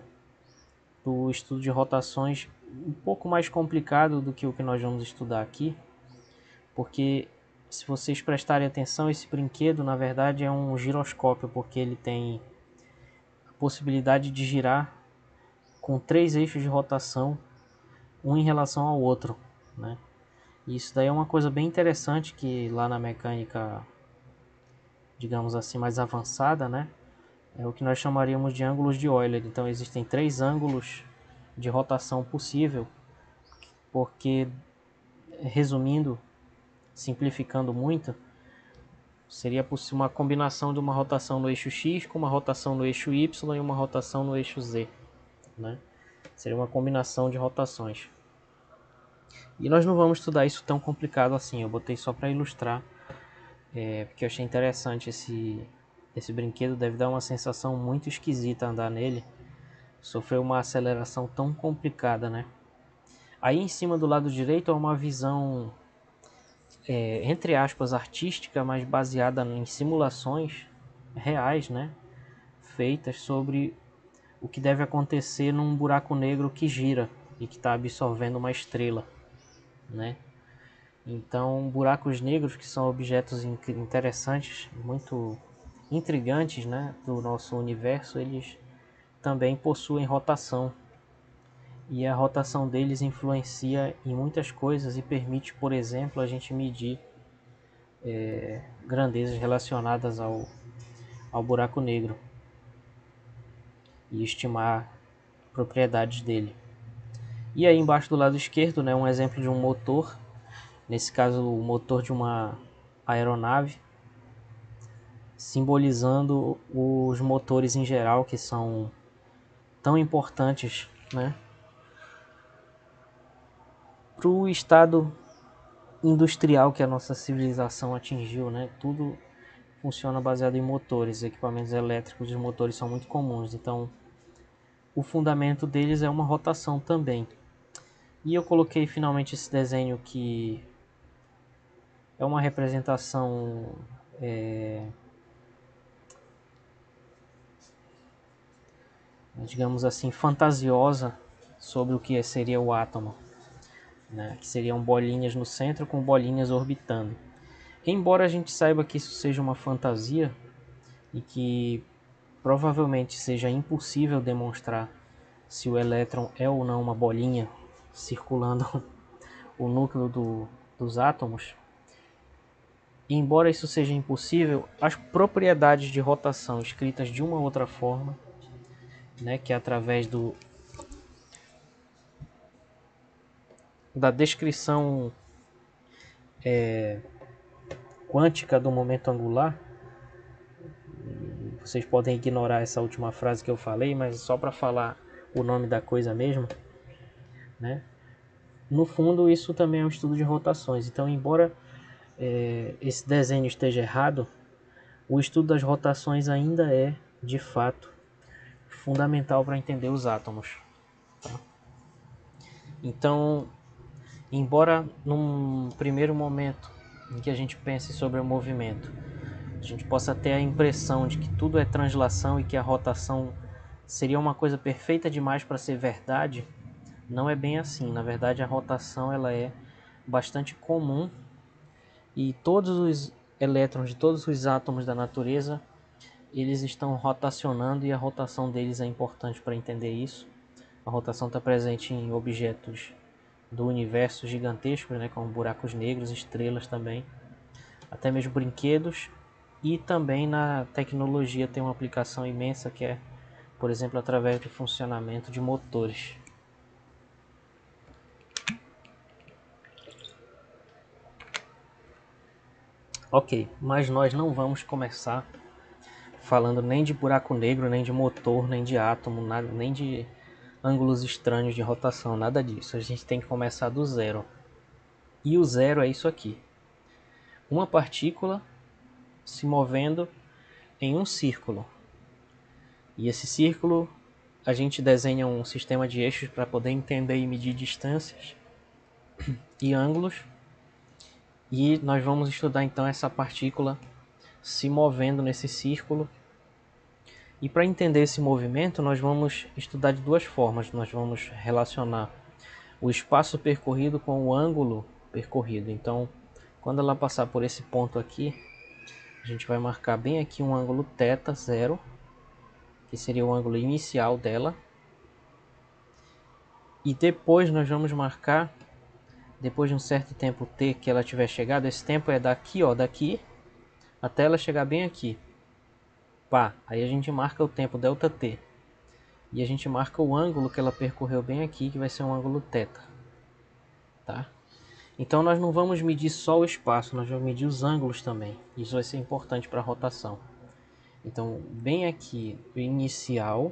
do estudo de rotações um pouco mais complicado do que o que nós vamos estudar aqui, porque se vocês prestarem atenção, esse brinquedo na verdade é um giroscópio, porque ele tem a possibilidade de girar com 3 eixos de rotação, um em relação ao outro, né? E isso daí é uma coisa bem interessante que lá na mecânica, digamos assim, mais avançada, né? É o que nós chamaríamos de ângulos de Euler. Então existem 3 ângulos de rotação possível, porque, resumindo, simplificando muito, seria possível uma combinação de uma rotação no eixo X com uma rotação no eixo Y e uma rotação no eixo Z, né? Seria uma combinação de rotações. E nós não vamos estudar isso tão complicado assim, eu botei só para ilustrar, porque eu achei interessante esse brinquedo, deve dar uma sensação muito esquisita andar nele, sofreu uma aceleração tão complicada, né? Aí em cima do lado direito é uma visão, entre aspas, artística, mas baseada em simulações reais, né? Feitas sobre o que deve acontecer num buraco negro que gira e que está absorvendo uma estrela, né? Então, buracos negros, que são objetos interessantes, muito intrigantes, né, do nosso universo, eles também possuem rotação. E a rotação deles influencia em muitas coisas e permite, por exemplo, a gente medir grandezas relacionadas ao buraco negro e estimar propriedades dele. E aí embaixo do lado esquerdo, né, um exemplo de um motor, nesse caso o motor de uma aeronave, simbolizando os motores em geral, que são tão importantes, né, para o estado industrial que a nossa civilização atingiu, né? Tudo funciona baseado em motores, equipamentos elétricos, os motores são muito comuns, então o fundamento deles é uma rotação também. E eu coloquei finalmente esse desenho que é uma representação, digamos assim, fantasiosa sobre o que seria o átomo, né? Que seriam bolinhas no centro com bolinhas orbitando. Embora a gente saiba que isso seja uma fantasia e que provavelmente seja impossível demonstrar se o elétron é ou não uma bolinha circulando o núcleo dos átomos, embora isso seja impossível, as propriedades de rotação escritas de uma outra forma, né, que é através da descrição quântica do momento angular. Vocês podem ignorar essa última frase que eu falei, mas só para falar o nome da coisa mesmo, né? No fundo, isso também é um estudo de rotações. Então, embora esse desenho esteja errado, o estudo das rotações ainda é, de fato, fundamental para entender os átomos. Tá? Então, embora num primeiro momento em que a gente pense sobre o movimento, a gente possa ter a impressão de que tudo é translação e que a rotação seria uma coisa perfeita demais para ser verdade, não é bem assim. Na verdade, a rotação ela é bastante comum e todos os elétrons de todos os átomos da natureza, eles estão rotacionando e a rotação deles é importante para entender isso. A rotação está presente em objetos do universo gigantescos, né, como buracos negros, estrelas também, até mesmo brinquedos, e também na tecnologia tem uma aplicação imensa que é, por exemplo, através do funcionamento de motores. Ok, mas nós não vamos começar falando nem de buraco negro, nem de motor, nem de átomo, nada, nem de ângulos estranhos de rotação, nada disso. A gente tem que começar do zero. E o zero é isso aqui. Uma partícula se movendo em um círculo. E esse círculo a gente desenha um sistema de eixos para poder entender e medir distâncias e ângulos. E nós vamos estudar então essa partícula se movendo nesse círculo. E para entender esse movimento, nós vamos estudar de duas formas. Nós vamos relacionar o espaço percorrido com o ângulo percorrido. Então, quando ela passar por esse ponto aqui, a gente vai marcar bem aqui um ângulo θ, 0, que seria o ângulo inicial dela. E depois nós vamos marcar, depois de um certo tempo t que ela tiver chegado, esse tempo é daqui, ó, daqui, até ela chegar bem aqui. Pá, aí a gente marca o tempo ΔT. E a gente marca o ângulo que ela percorreu bem aqui, que vai ser um ângulo θ. Tá? Então nós não vamos medir só o espaço, nós vamos medir os ângulos também. Isso vai ser importante para a rotação. Então, bem aqui, o inicial,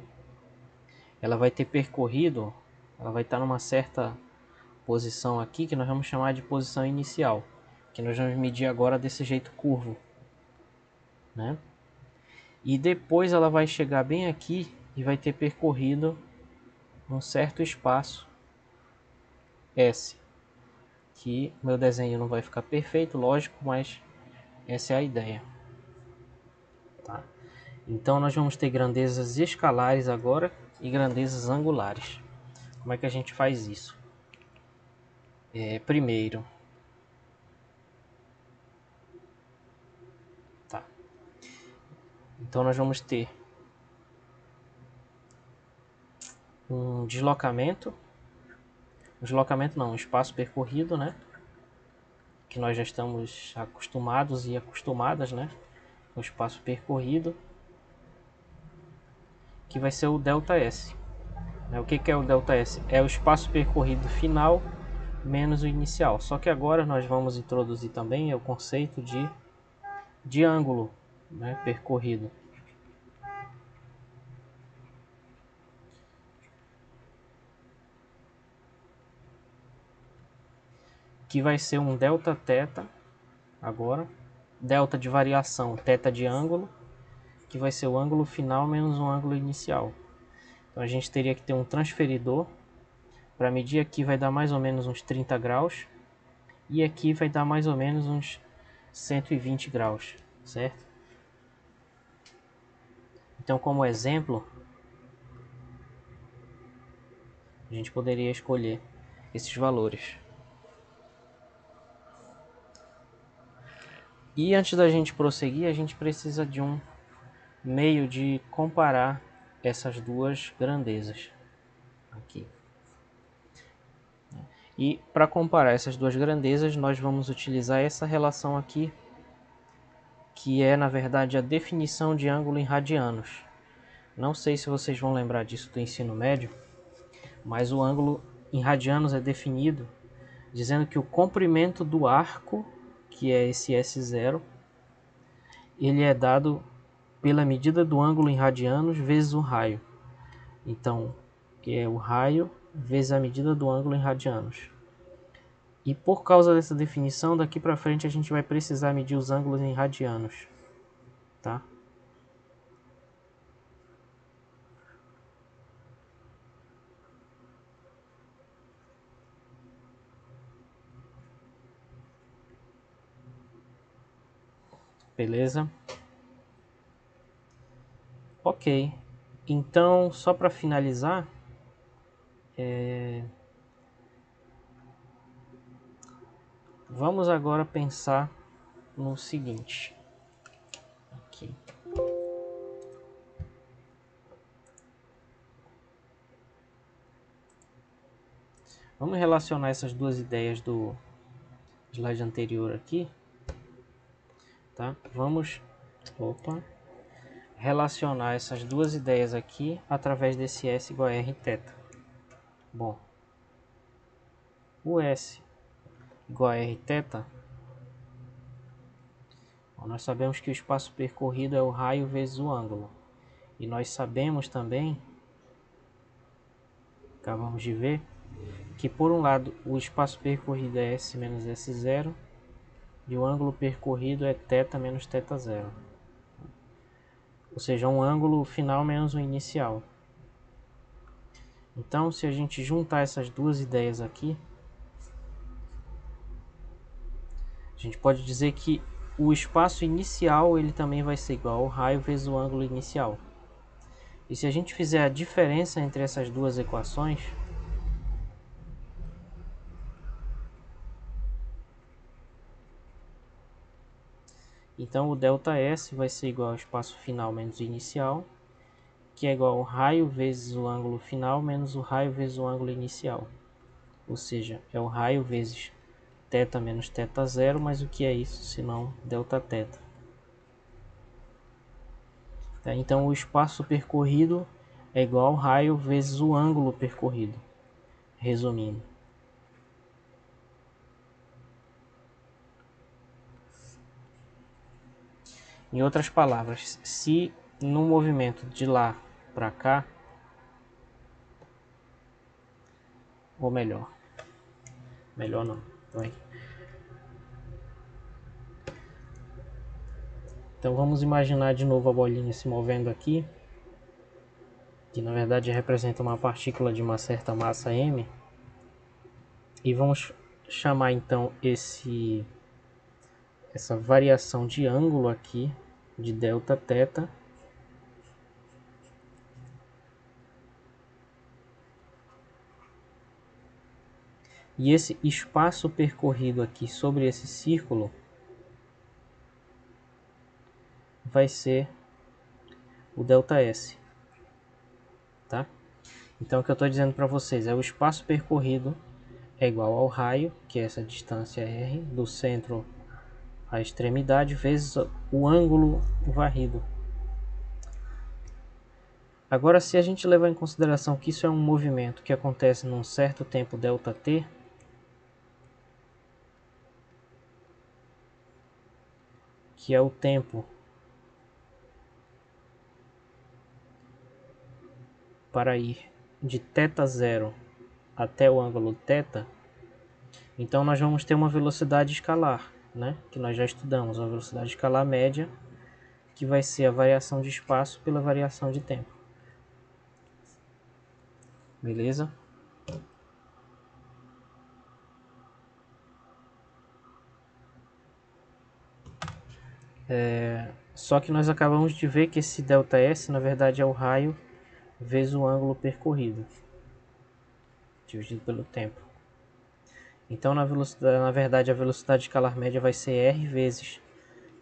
ela vai ter percorrido, ela vai estar numa certa posição aqui, que nós vamos chamar de posição inicial, que nós vamos medir agora desse jeito curvo, né? E depois ela vai chegar bem aqui e vai ter percorrido um certo espaço S, que meu desenho não vai ficar perfeito, lógico, mas essa é a ideia. Tá? Então nós vamos ter grandezas escalares agora e grandezas angulares. Como é que a gente faz isso? Primeiro, tá. Então nós vamos ter um deslocamento não, um espaço percorrido, né? Que nós já estamos acostumados e acostumadas, né? O espaço percorrido, que vai ser o ΔS. O que é o ΔS? É o espaço percorrido final menos o inicial. Só que agora nós vamos introduzir também o conceito de ângulo, né, percorrido. Que vai ser um Δθ agora. Delta de variação, θ de ângulo, que vai ser o ângulo final menos o ângulo inicial. Então a gente teria que ter um transferidor. Para medir aqui vai dar mais ou menos uns 30 graus. E aqui vai dar mais ou menos uns 120 graus, certo? Então, como exemplo, a gente poderia escolher esses valores. E antes da gente prosseguir, a gente precisa de um meio de comparar essas duas grandezas aqui. E para comparar essas duas grandezas, nós vamos utilizar essa relação aqui, que é na verdade a definição de ângulo em radianos. Não sei se vocês vão lembrar disso do ensino médio, mas o ângulo em radianos é definido dizendo que o comprimento do arco, que é esse S0, ele é dado pela medida do ângulo em radianos vezes o raio. Então, é o raio vezes a medida do ângulo em radianos. E por causa dessa definição, daqui para frente a gente vai precisar medir os ângulos em radianos, tá? Beleza? Ok. Então, só para finalizar, vamos agora pensar no seguinte. Aqui. Vamos relacionar essas duas ideias do slide anterior aqui, tá? Vamos, relacionar essas duas ideias aqui através desse S igual a Rθ. Bom, o S igual a Rθ, Nós sabemos que o espaço percorrido é o raio vezes o ângulo. E nós sabemos também, acabamos de ver, que por um lado o espaço percorrido é S menos S0 e o ângulo percorrido é θ menos θ0. Ou seja, um ângulo final menos um inicial. Então, se a gente juntar essas duas ideias aqui, a gente pode dizer que o espaço inicial ele também vai ser igual ao raio vezes o ângulo inicial. E se a gente fizer a diferença entre essas duas equações, então o ΔS vai ser igual ao espaço final menos o inicial, que é igual ao raio vezes o ângulo final menos o raio vezes o ângulo inicial. Ou seja, é o raio vezes θ menos θ0, mas o que é isso senão Δθ? Tá? Então o espaço percorrido é igual ao raio vezes o ângulo percorrido, resumindo. Em outras palavras, se no movimento de lá para cá, ou melhor não, vai. Então vamos imaginar de novo a bolinha se movendo aqui, que na verdade representa uma partícula de uma certa massa m, e vamos chamar então essa variação de ângulo aqui de Δθ. E esse espaço percorrido aqui sobre esse círculo vai ser o ΔS, tá? Então o que eu estou dizendo para vocês é o espaço percorrido é igual ao raio, que é essa distância r, do centro à extremidade, vezes o ângulo varrido. Agora, se a gente levar em consideração que isso é um movimento que acontece num certo tempo ΔT, que é o tempo para ir de θ0 até o ângulo θ, então nós vamos ter uma velocidade escalar, né? Que nós já estudamos, a velocidade escalar média, que vai ser a variação de espaço pela variação de tempo. Beleza? Só que nós acabamos de ver que esse ΔS na verdade é o raio vezes o ângulo percorrido, dividido pelo tempo. Então na verdade a velocidade escalar média vai ser R vezes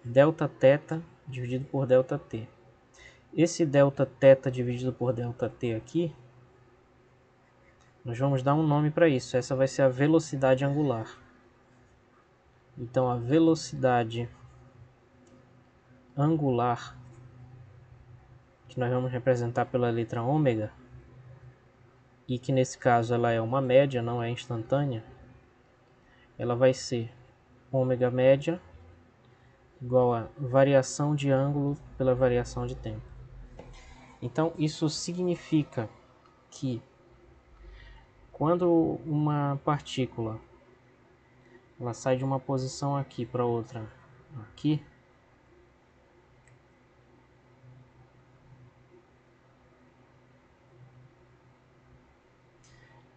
Δθ dividido por ΔT. Esse Δθ dividido por ΔT aqui, nós vamos dar um nome para isso. Essa vai ser a velocidade angular. Então a velocidade angular, que nós vamos representar pela letra ômega, e que nesse caso ela é uma média, não é instantânea, ela vai ser ômega média igual a variação de ângulo pela variação de tempo. Então isso significa que quando uma partícula ela sai de uma posição aqui para outra aqui,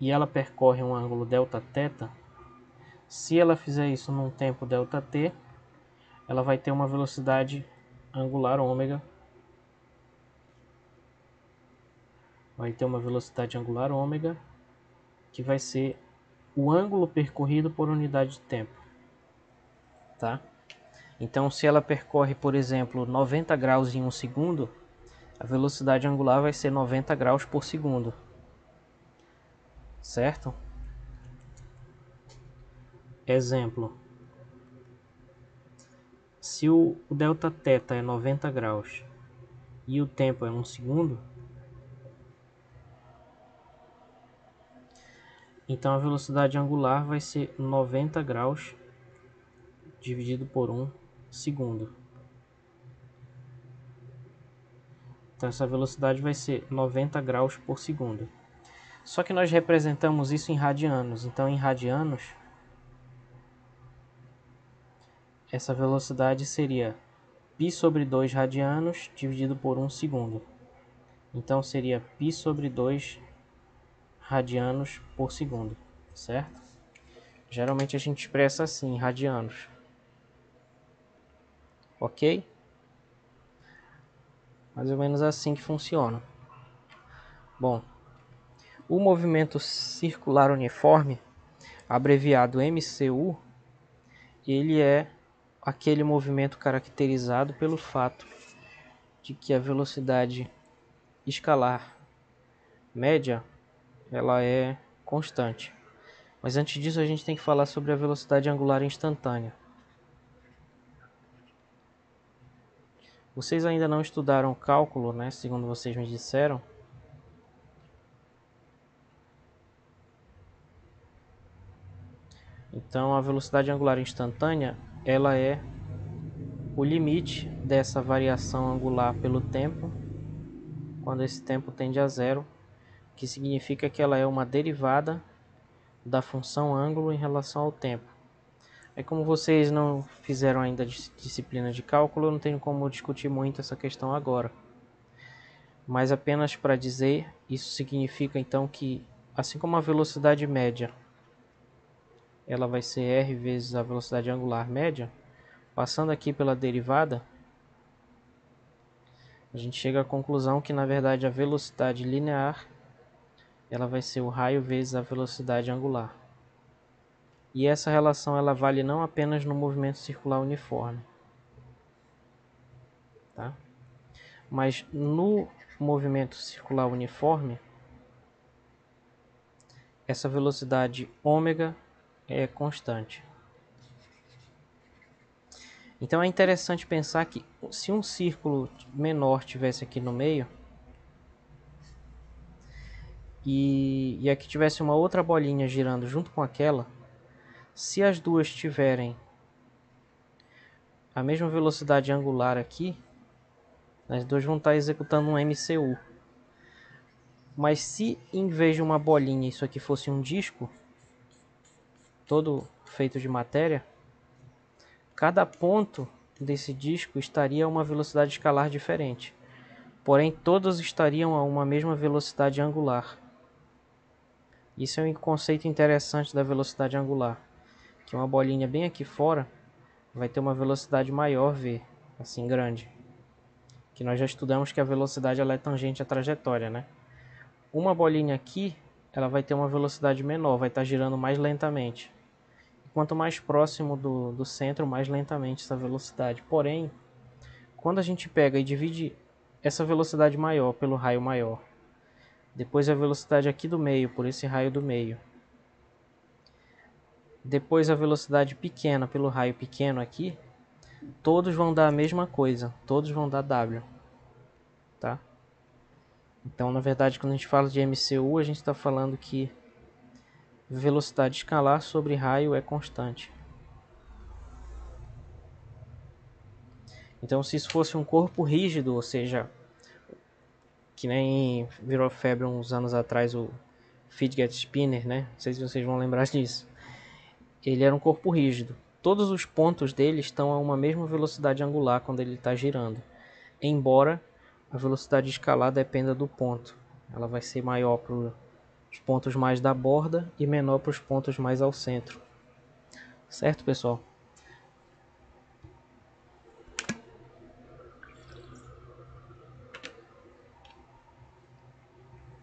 e ela percorre um ângulo Δθ, se ela fizer isso num tempo ΔT, ela vai ter uma velocidade angular ômega, que vai ser o ângulo percorrido por unidade de tempo, tá? Então, se ela percorre, por exemplo, 90 graus em um segundo, a velocidade angular vai ser 90 graus por segundo, certo? Exemplo: se o Δθ é 90 graus e o tempo é 1 segundo, então a velocidade angular vai ser 90 graus dividido por 1 segundo. Então essa velocidade vai ser 90 graus por segundo. Só que nós representamos isso em radianos. Então em radianos, essa velocidade seria π sobre 2 radianos dividido por 1 segundo. Então seria π sobre 2 radianos por segundo, certo? Geralmente a gente expressa assim, radianos. Ok? Mais ou menos assim que funciona. Bom, o movimento circular uniforme, abreviado MCU, ele é aquele movimento caracterizado pelo fato de que a velocidade escalar média ela é constante. Mas antes disso a gente tem que falar sobre a velocidade angular instantânea. Vocês ainda não estudaram cálculo, né? Segundo vocês me disseram. Então a velocidade angular instantânea ela é o limite dessa variação angular pelo tempo, quando esse tempo tende a zero, que significa que ela é uma derivada da função ângulo em relação ao tempo. Aí, como vocês não fizeram ainda disciplina de cálculo, eu não tenho como discutir muito essa questão agora. Mas apenas para dizer, isso significa então que, assim como a velocidade média, ela vai ser r vezes a velocidade angular média, passando aqui pela derivada, a gente chega à conclusão que na verdade a velocidade linear ela vai ser o raio vezes a velocidade angular. E essa relação ela vale não apenas no movimento circular uniforme, tá? Mas no movimento circular uniforme, essa velocidade ômega é constante. Então é interessante pensar que se um círculo menor tivesse aqui no meio e aqui tivesse uma outra bolinha girando junto com aquela, se as duas tiverem a mesma velocidade angular aqui, as duas vão estar executando um MCU. Mas se em vez de uma bolinha isso aqui fosse um disco, todo feito de matéria, cada ponto desse disco estaria a uma velocidade escalar diferente. Porém, todos estariam a uma mesma velocidade angular. Isso é um conceito interessante da velocidade angular, que uma bolinha bem aqui fora vai ter uma velocidade maior v, assim grande. Que nós já estudamos que a velocidade ela é tangente à trajetória, né? Uma bolinha aqui, ela vai ter uma velocidade menor, vai estar girando mais lentamente. Quanto mais próximo do centro, mais lentamente essa velocidade. Porém, quando a gente pega e divide essa velocidade maior pelo raio maior, depois a velocidade aqui do meio por esse raio do meio, depois a velocidade pequena pelo raio pequeno aqui, todos vão dar a mesma coisa, todos vão dar W, tá? Então, na verdade, quando a gente fala de MCU, a gente está falando que velocidade escalar sobre raio é constante. Então, se isso fosse um corpo rígido, ou seja, que nem virou febre uns anos atrás o Fidget Spinner, né? Não sei se vocês vão lembrar disso. Ele era um corpo rígido. Todos os pontos dele estão a uma mesma velocidade angular quando ele está girando. Embora a velocidade escalar dependa do ponto. Ela vai ser maior para os pontos mais da borda e menor para os pontos mais ao centro. Certo, pessoal?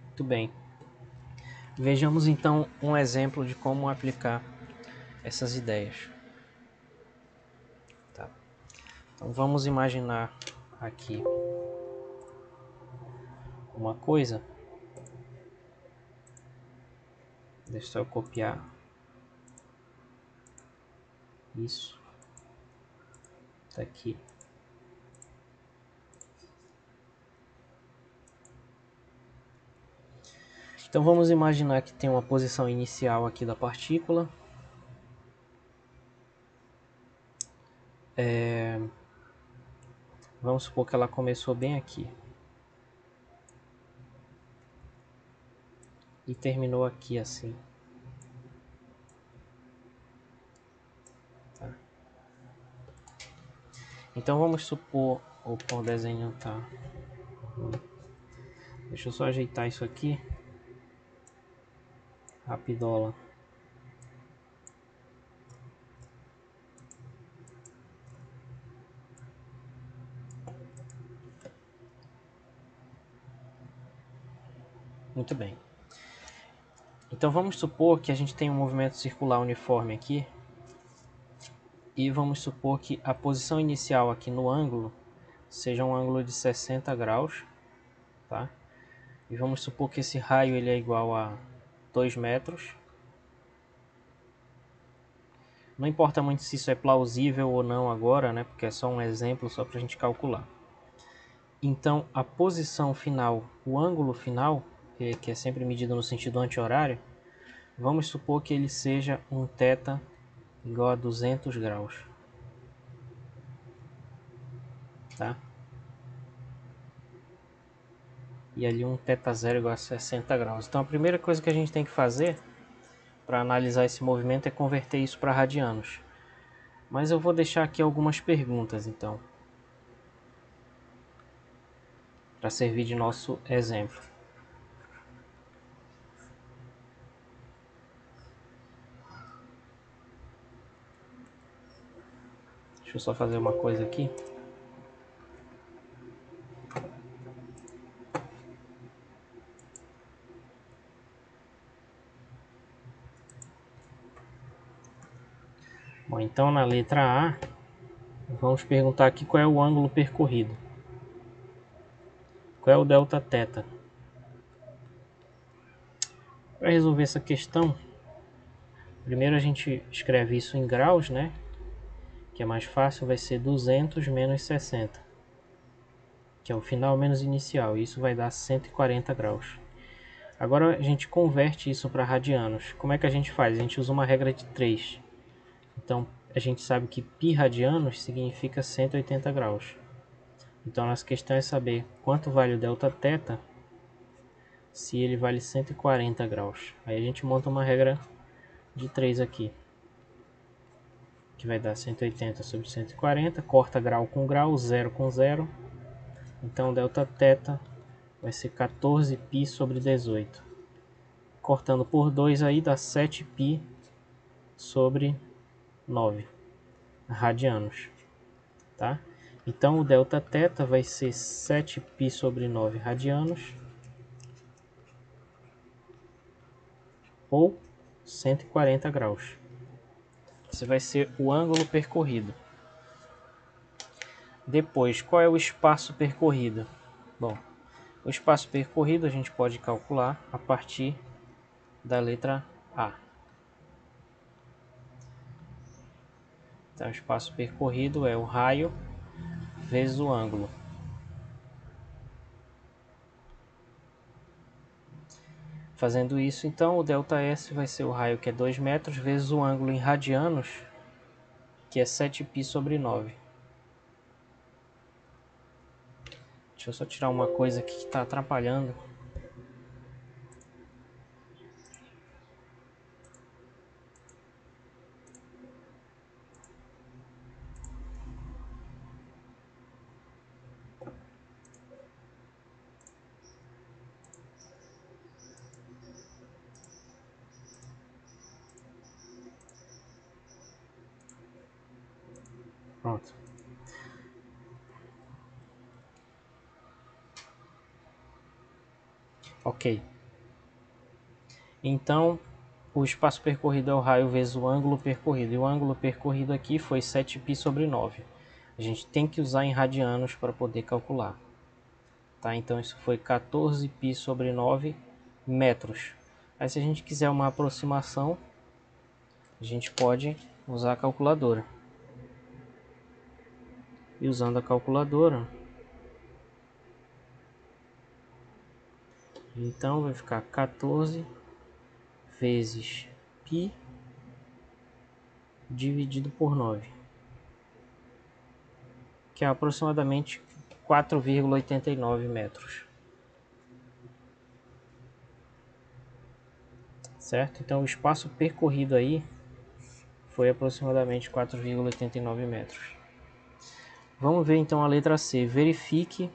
Muito bem. Vejamos então um exemplo de como aplicar essas ideias. Tá. Então vamos imaginar aqui uma coisa. Deixa eu copiar isso. Tá aqui. Então vamos imaginar que tem uma posição inicial aqui da partícula. Vamos supor que ela começou bem aqui. e terminou aqui assim. Tá? Então vamos supor, opa, o desenho tá... Deixa eu só ajeitar isso aqui. Rapidola. Muito bem. Então vamos supor que a gente tem um movimento circular uniforme aqui. E vamos supor que a posição inicial aqui no ângulo seja um ângulo de 60 graus. Tá? E vamos supor que esse raio ele é igual a 2 metros. Não importa muito se isso é plausível ou não agora, né? Porque é só um exemplo, só para a gente calcular. Então, a posição final, o ângulo final, que é sempre medido no sentido anti-horário, vamos supor que ele seja um θ igual a 200 graus. Tá? E ali um θ0 igual a 60 graus. Então, a primeira coisa que a gente tem que fazer para analisar esse movimento é converter isso para radianos. Mas eu vou deixar aqui algumas perguntas, então, para servir de nosso exemplo. Deixa eu só fazer uma coisa aqui. Bom, então na letra A, vamos perguntar aqui qual é o ângulo percorrido. Qual é o Δθ? Para resolver essa questão, primeiro a gente escreve isso em graus, né? Que é mais fácil, vai ser 200 menos 60. Que é o final menos inicial. Isso vai dar 140 graus. Agora a gente converte isso para radianos. Como é que a gente faz? A gente usa uma regra de 3. Então a gente sabe que π radianos significa 180 graus. Então nossa questão é saber quanto vale o Δθ se ele vale 140 graus. Aí a gente monta uma regra de 3 aqui, que vai dar 180 sobre 140, corta grau com grau, zero com zero. Então Δθ vai ser 14π sobre 18. Cortando por 2 aí dá 7π sobre 9 radianos. Tá? Então o Δθ vai ser 7π sobre 9 radianos, ou 140 graus. Esse vai ser o ângulo percorrido. Depois, qual é o espaço percorrido? Bom, o espaço percorrido a gente pode calcular a partir da letra A. Então, o espaço percorrido é o raio vezes o ângulo. Fazendo isso, então, o ΔS vai ser o raio, que é 2 metros, vezes o ângulo em radianos, que é 7π sobre 9. Deixa eu só tirar uma coisa aqui que está atrapalhando. Pronto. Ok. Então, o espaço percorrido é o raio vezes o ângulo percorrido. E o ângulo percorrido aqui foi 7π sobre 9. A gente tem que usar em radianos para poder calcular. Tá? Então, isso foi 14π sobre 9 metros. Aí, se a gente quiser uma aproximação, a gente pode usar a calculadora. E usando a calculadora, então vai ficar 14 vezes π dividido por 9, que é aproximadamente 4,89 metros. certo? Então o espaço percorrido aí foi aproximadamente 4,89 metros. Vamos ver então a letra C. Verifique.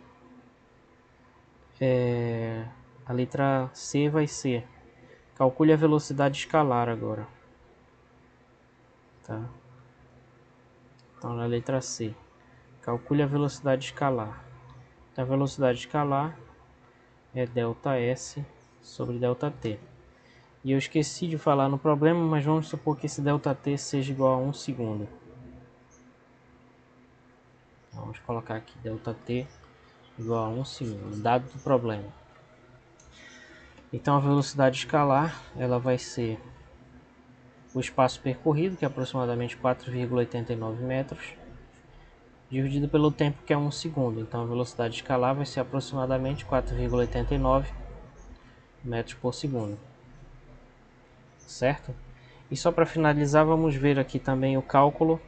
A letra C vai ser: calcule a velocidade escalar agora. Tá? Então na letra C, calcule a velocidade escalar. Então, a velocidade escalar é ΔS sobre ΔT. E eu esqueci de falar no problema, mas vamos supor que esse ΔT seja igual a 1 segundo. Vamos colocar aqui ΔT igual a 1 segundo, dado do problema. Então a velocidade escalar ela vai ser o espaço percorrido, que é aproximadamente 4,89 metros, dividido pelo tempo, que é 1 segundo. Então a velocidade escalar vai ser aproximadamente 4,89 metros por segundo. Certo? E só para finalizar, vamos ver aqui também o cálculo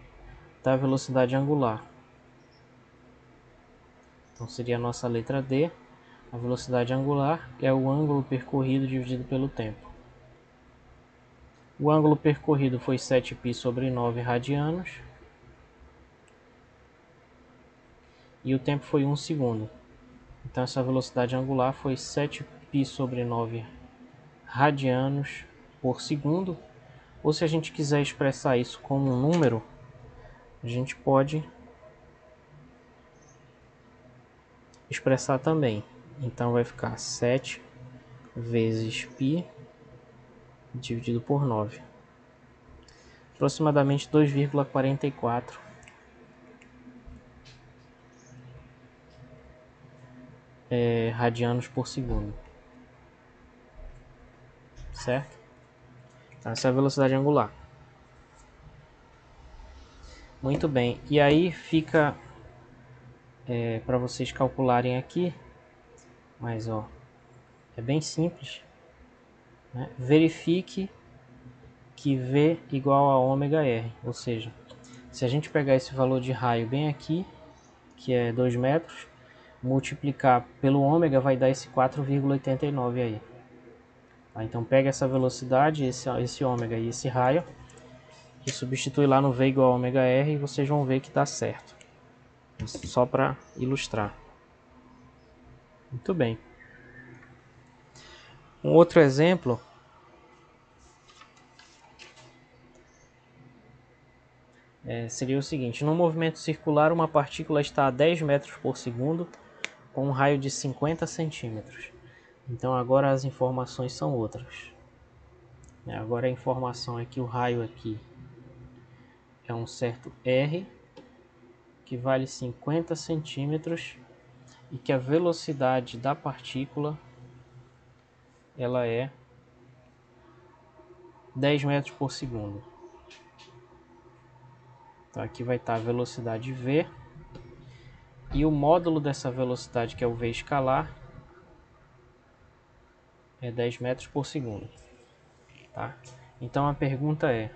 da velocidade angular. Então seria a nossa letra D. A velocidade angular é o ângulo percorrido dividido pelo tempo. O ângulo percorrido foi 7π sobre 9 radianos. E o tempo foi 1 segundo. Então essa velocidade angular foi 7π sobre 9 radianos por segundo. Ou se a gente quiser expressar isso como um número, a gente pode expressar também. Então vai ficar 7 vezes π dividido por 9. Aproximadamente 2,44 radianos por segundo. Certo? Então, essa é a velocidade angular. Muito bem. E aí fica para vocês calcularem aqui. Mas ó, é bem simples. Né? Verifique que V igual a ômega R. Ou seja, se a gente pegar esse valor de raio bem aqui, que é 2 metros, multiplicar pelo ômega vai dar esse 4,89 aí. Tá? Então pega essa velocidade, esse ômega e esse raio, e substitui lá no V igual a ômega R, e vocês vão ver que dá certo. Só para ilustrar. Muito bem. Um outro exemplo seria o seguinte: num movimento circular, uma partícula está a 10 metros por segundo com um raio de 50 centímetros. Então agora as informações são outras. Agora a informação é que o raio aqui é um certo R, que vale 50 centímetros, e que a velocidade da partícula ela é 10 metros por segundo. Então aqui vai estar a velocidade V, e o módulo dessa velocidade, que é o V escalar, é 10 metros por segundo. Tá? Então a pergunta é: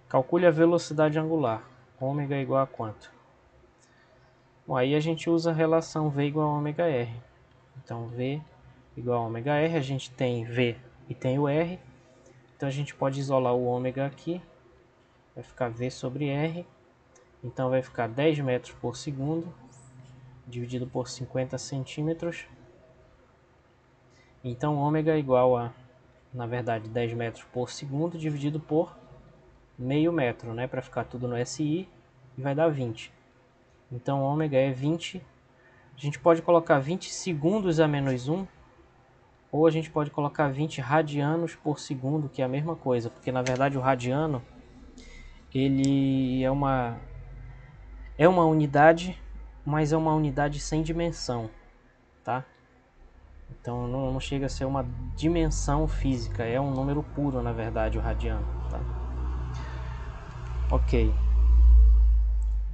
calcule a velocidade angular. Ômega é igual a quanto? Bom, aí a gente usa a relação V igual a ômega R. Então V igual a ômega R, a gente tem V e tem o R. Então a gente pode isolar o ômega aqui. Vai ficar V sobre R. Então vai ficar 10 metros por segundo dividido por 50 centímetros. Então ômega é igual a, na verdade, 10 metros por segundo dividido por meio metro, né? Para ficar tudo no SI, e vai dar 20. Então ômega é 20. A gente pode colocar 20 segundos a menos 1, ou a gente pode colocar 20 radianos por segundo, que é a mesma coisa, porque na verdade o radiano ele é uma unidade, mas é uma unidade sem dimensão, tá? Então não chega a ser uma dimensão física, é um número puro na verdade o radiano, tá? Ok.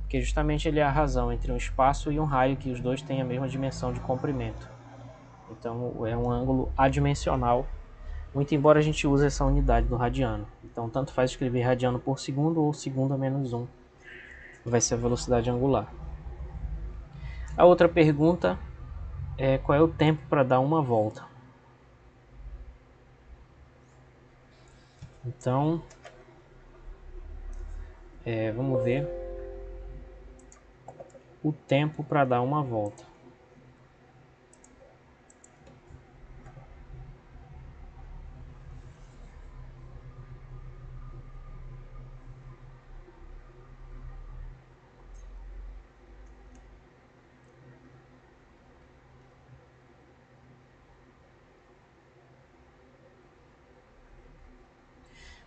Porque justamente ele é a razão entre um espaço e um raio, que os dois têm a mesma dimensão de comprimento. Então é um ângulo adimensional, muito embora a gente use essa unidade do radiano. Então tanto faz escrever radiano por segundo ou segundo a menos 1. Vai ser a velocidade angular. A outra pergunta qual é o tempo para dar uma volta. Então, vamos ver o tempo para dar uma volta.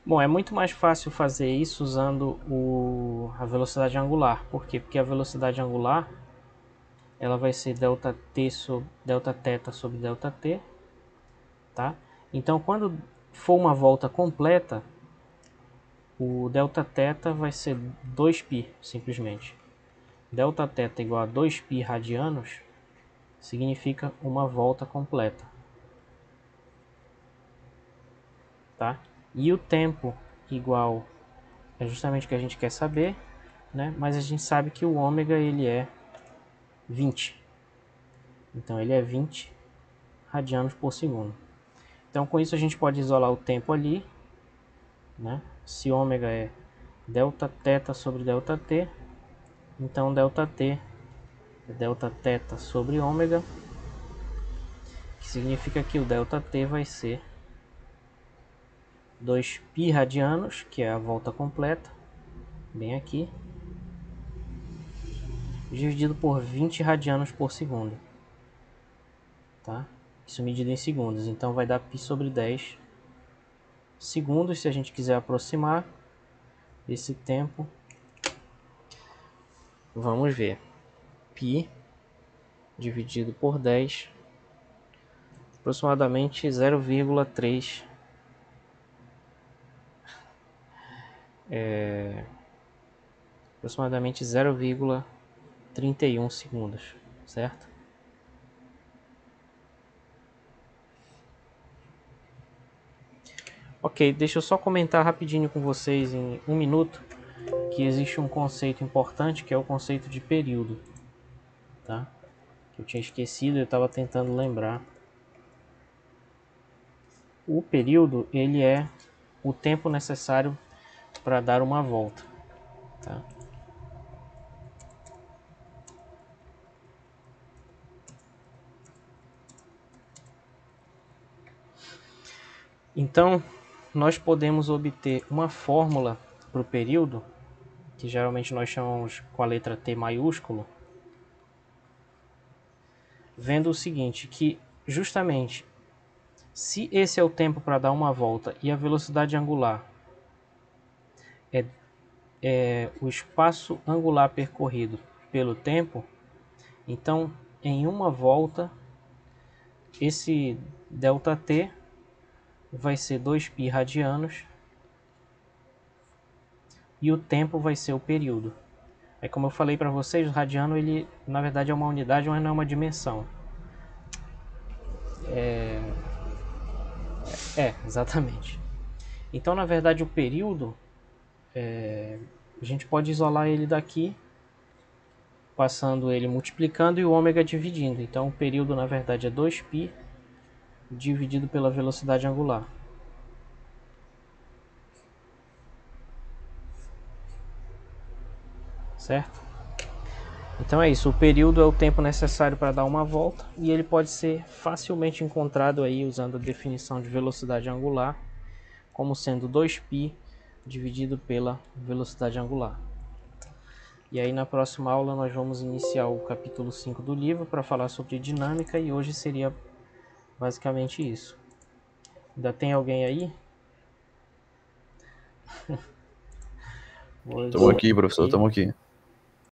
Bom, é muito mais fácil fazer isso usando a velocidade angular. Por quê? Porque a velocidade angular ela vai ser ΔT sobre Δθ sobre ΔT, tá? Então, quando for uma volta completa, o Δθ vai ser 2π, simplesmente. Δθ igual a 2π radianos significa uma volta completa, tá? E o tempo igual é justamente o que a gente quer saber, né? Mas a gente sabe que o ômega ele é 20. Então ele é 20 radianos por segundo. Então com isso a gente pode isolar o tempo ali, né? Se ômega é Δθ sobre ΔT, então ΔT é Δθ sobre ômega, que significa que o ΔT vai ser 2π radianos, que é a volta completa, bem aqui, dividido por 20 radianos por segundo, tá? Isso medido em segundos, então vai dar π sobre 10 segundos. Se a gente quiser aproximar esse tempo, vamos ver, π dividido por 10, aproximadamente 0,3 aproximadamente 0,31 segundos, certo? Ok, deixa eu só comentar rapidinho com vocês em um minuto que existe um conceito importante, que é o conceito de período, tá? Que eu tinha esquecido, eu estava tentando lembrar. O período, ele é o tempo necessário para dar uma volta, tá? Então, nós podemos obter uma fórmula para o período, que geralmente nós chamamos com a letra T maiúsculo, vendo o seguinte, que justamente se esse é o tempo para dar uma volta e a velocidade angular é o espaço angular percorrido pelo tempo, então em uma volta esse ΔT vai ser 2π radianos e o tempo vai ser o período. É como eu falei para vocês, o radiano ele na verdade é uma unidade, mas não é uma dimensão. Exatamente. Então na verdade o período a gente pode isolar ele daqui, passando ele multiplicando e o ômega dividindo. Então o período na verdade é 2π dividido pela velocidade angular. Certo? Então é isso, o período é o tempo necessário para dar uma volta e ele pode ser facilmente encontrado aí usando a definição de velocidade angular como sendo 2π dividido pela velocidade angular. E aí na próxima aula nós vamos iniciar o capítulo 5 do livro para falar sobre dinâmica e hoje seria basicamente isso. Ainda tem alguém aí? Estamos aqui, professor, estamos aqui.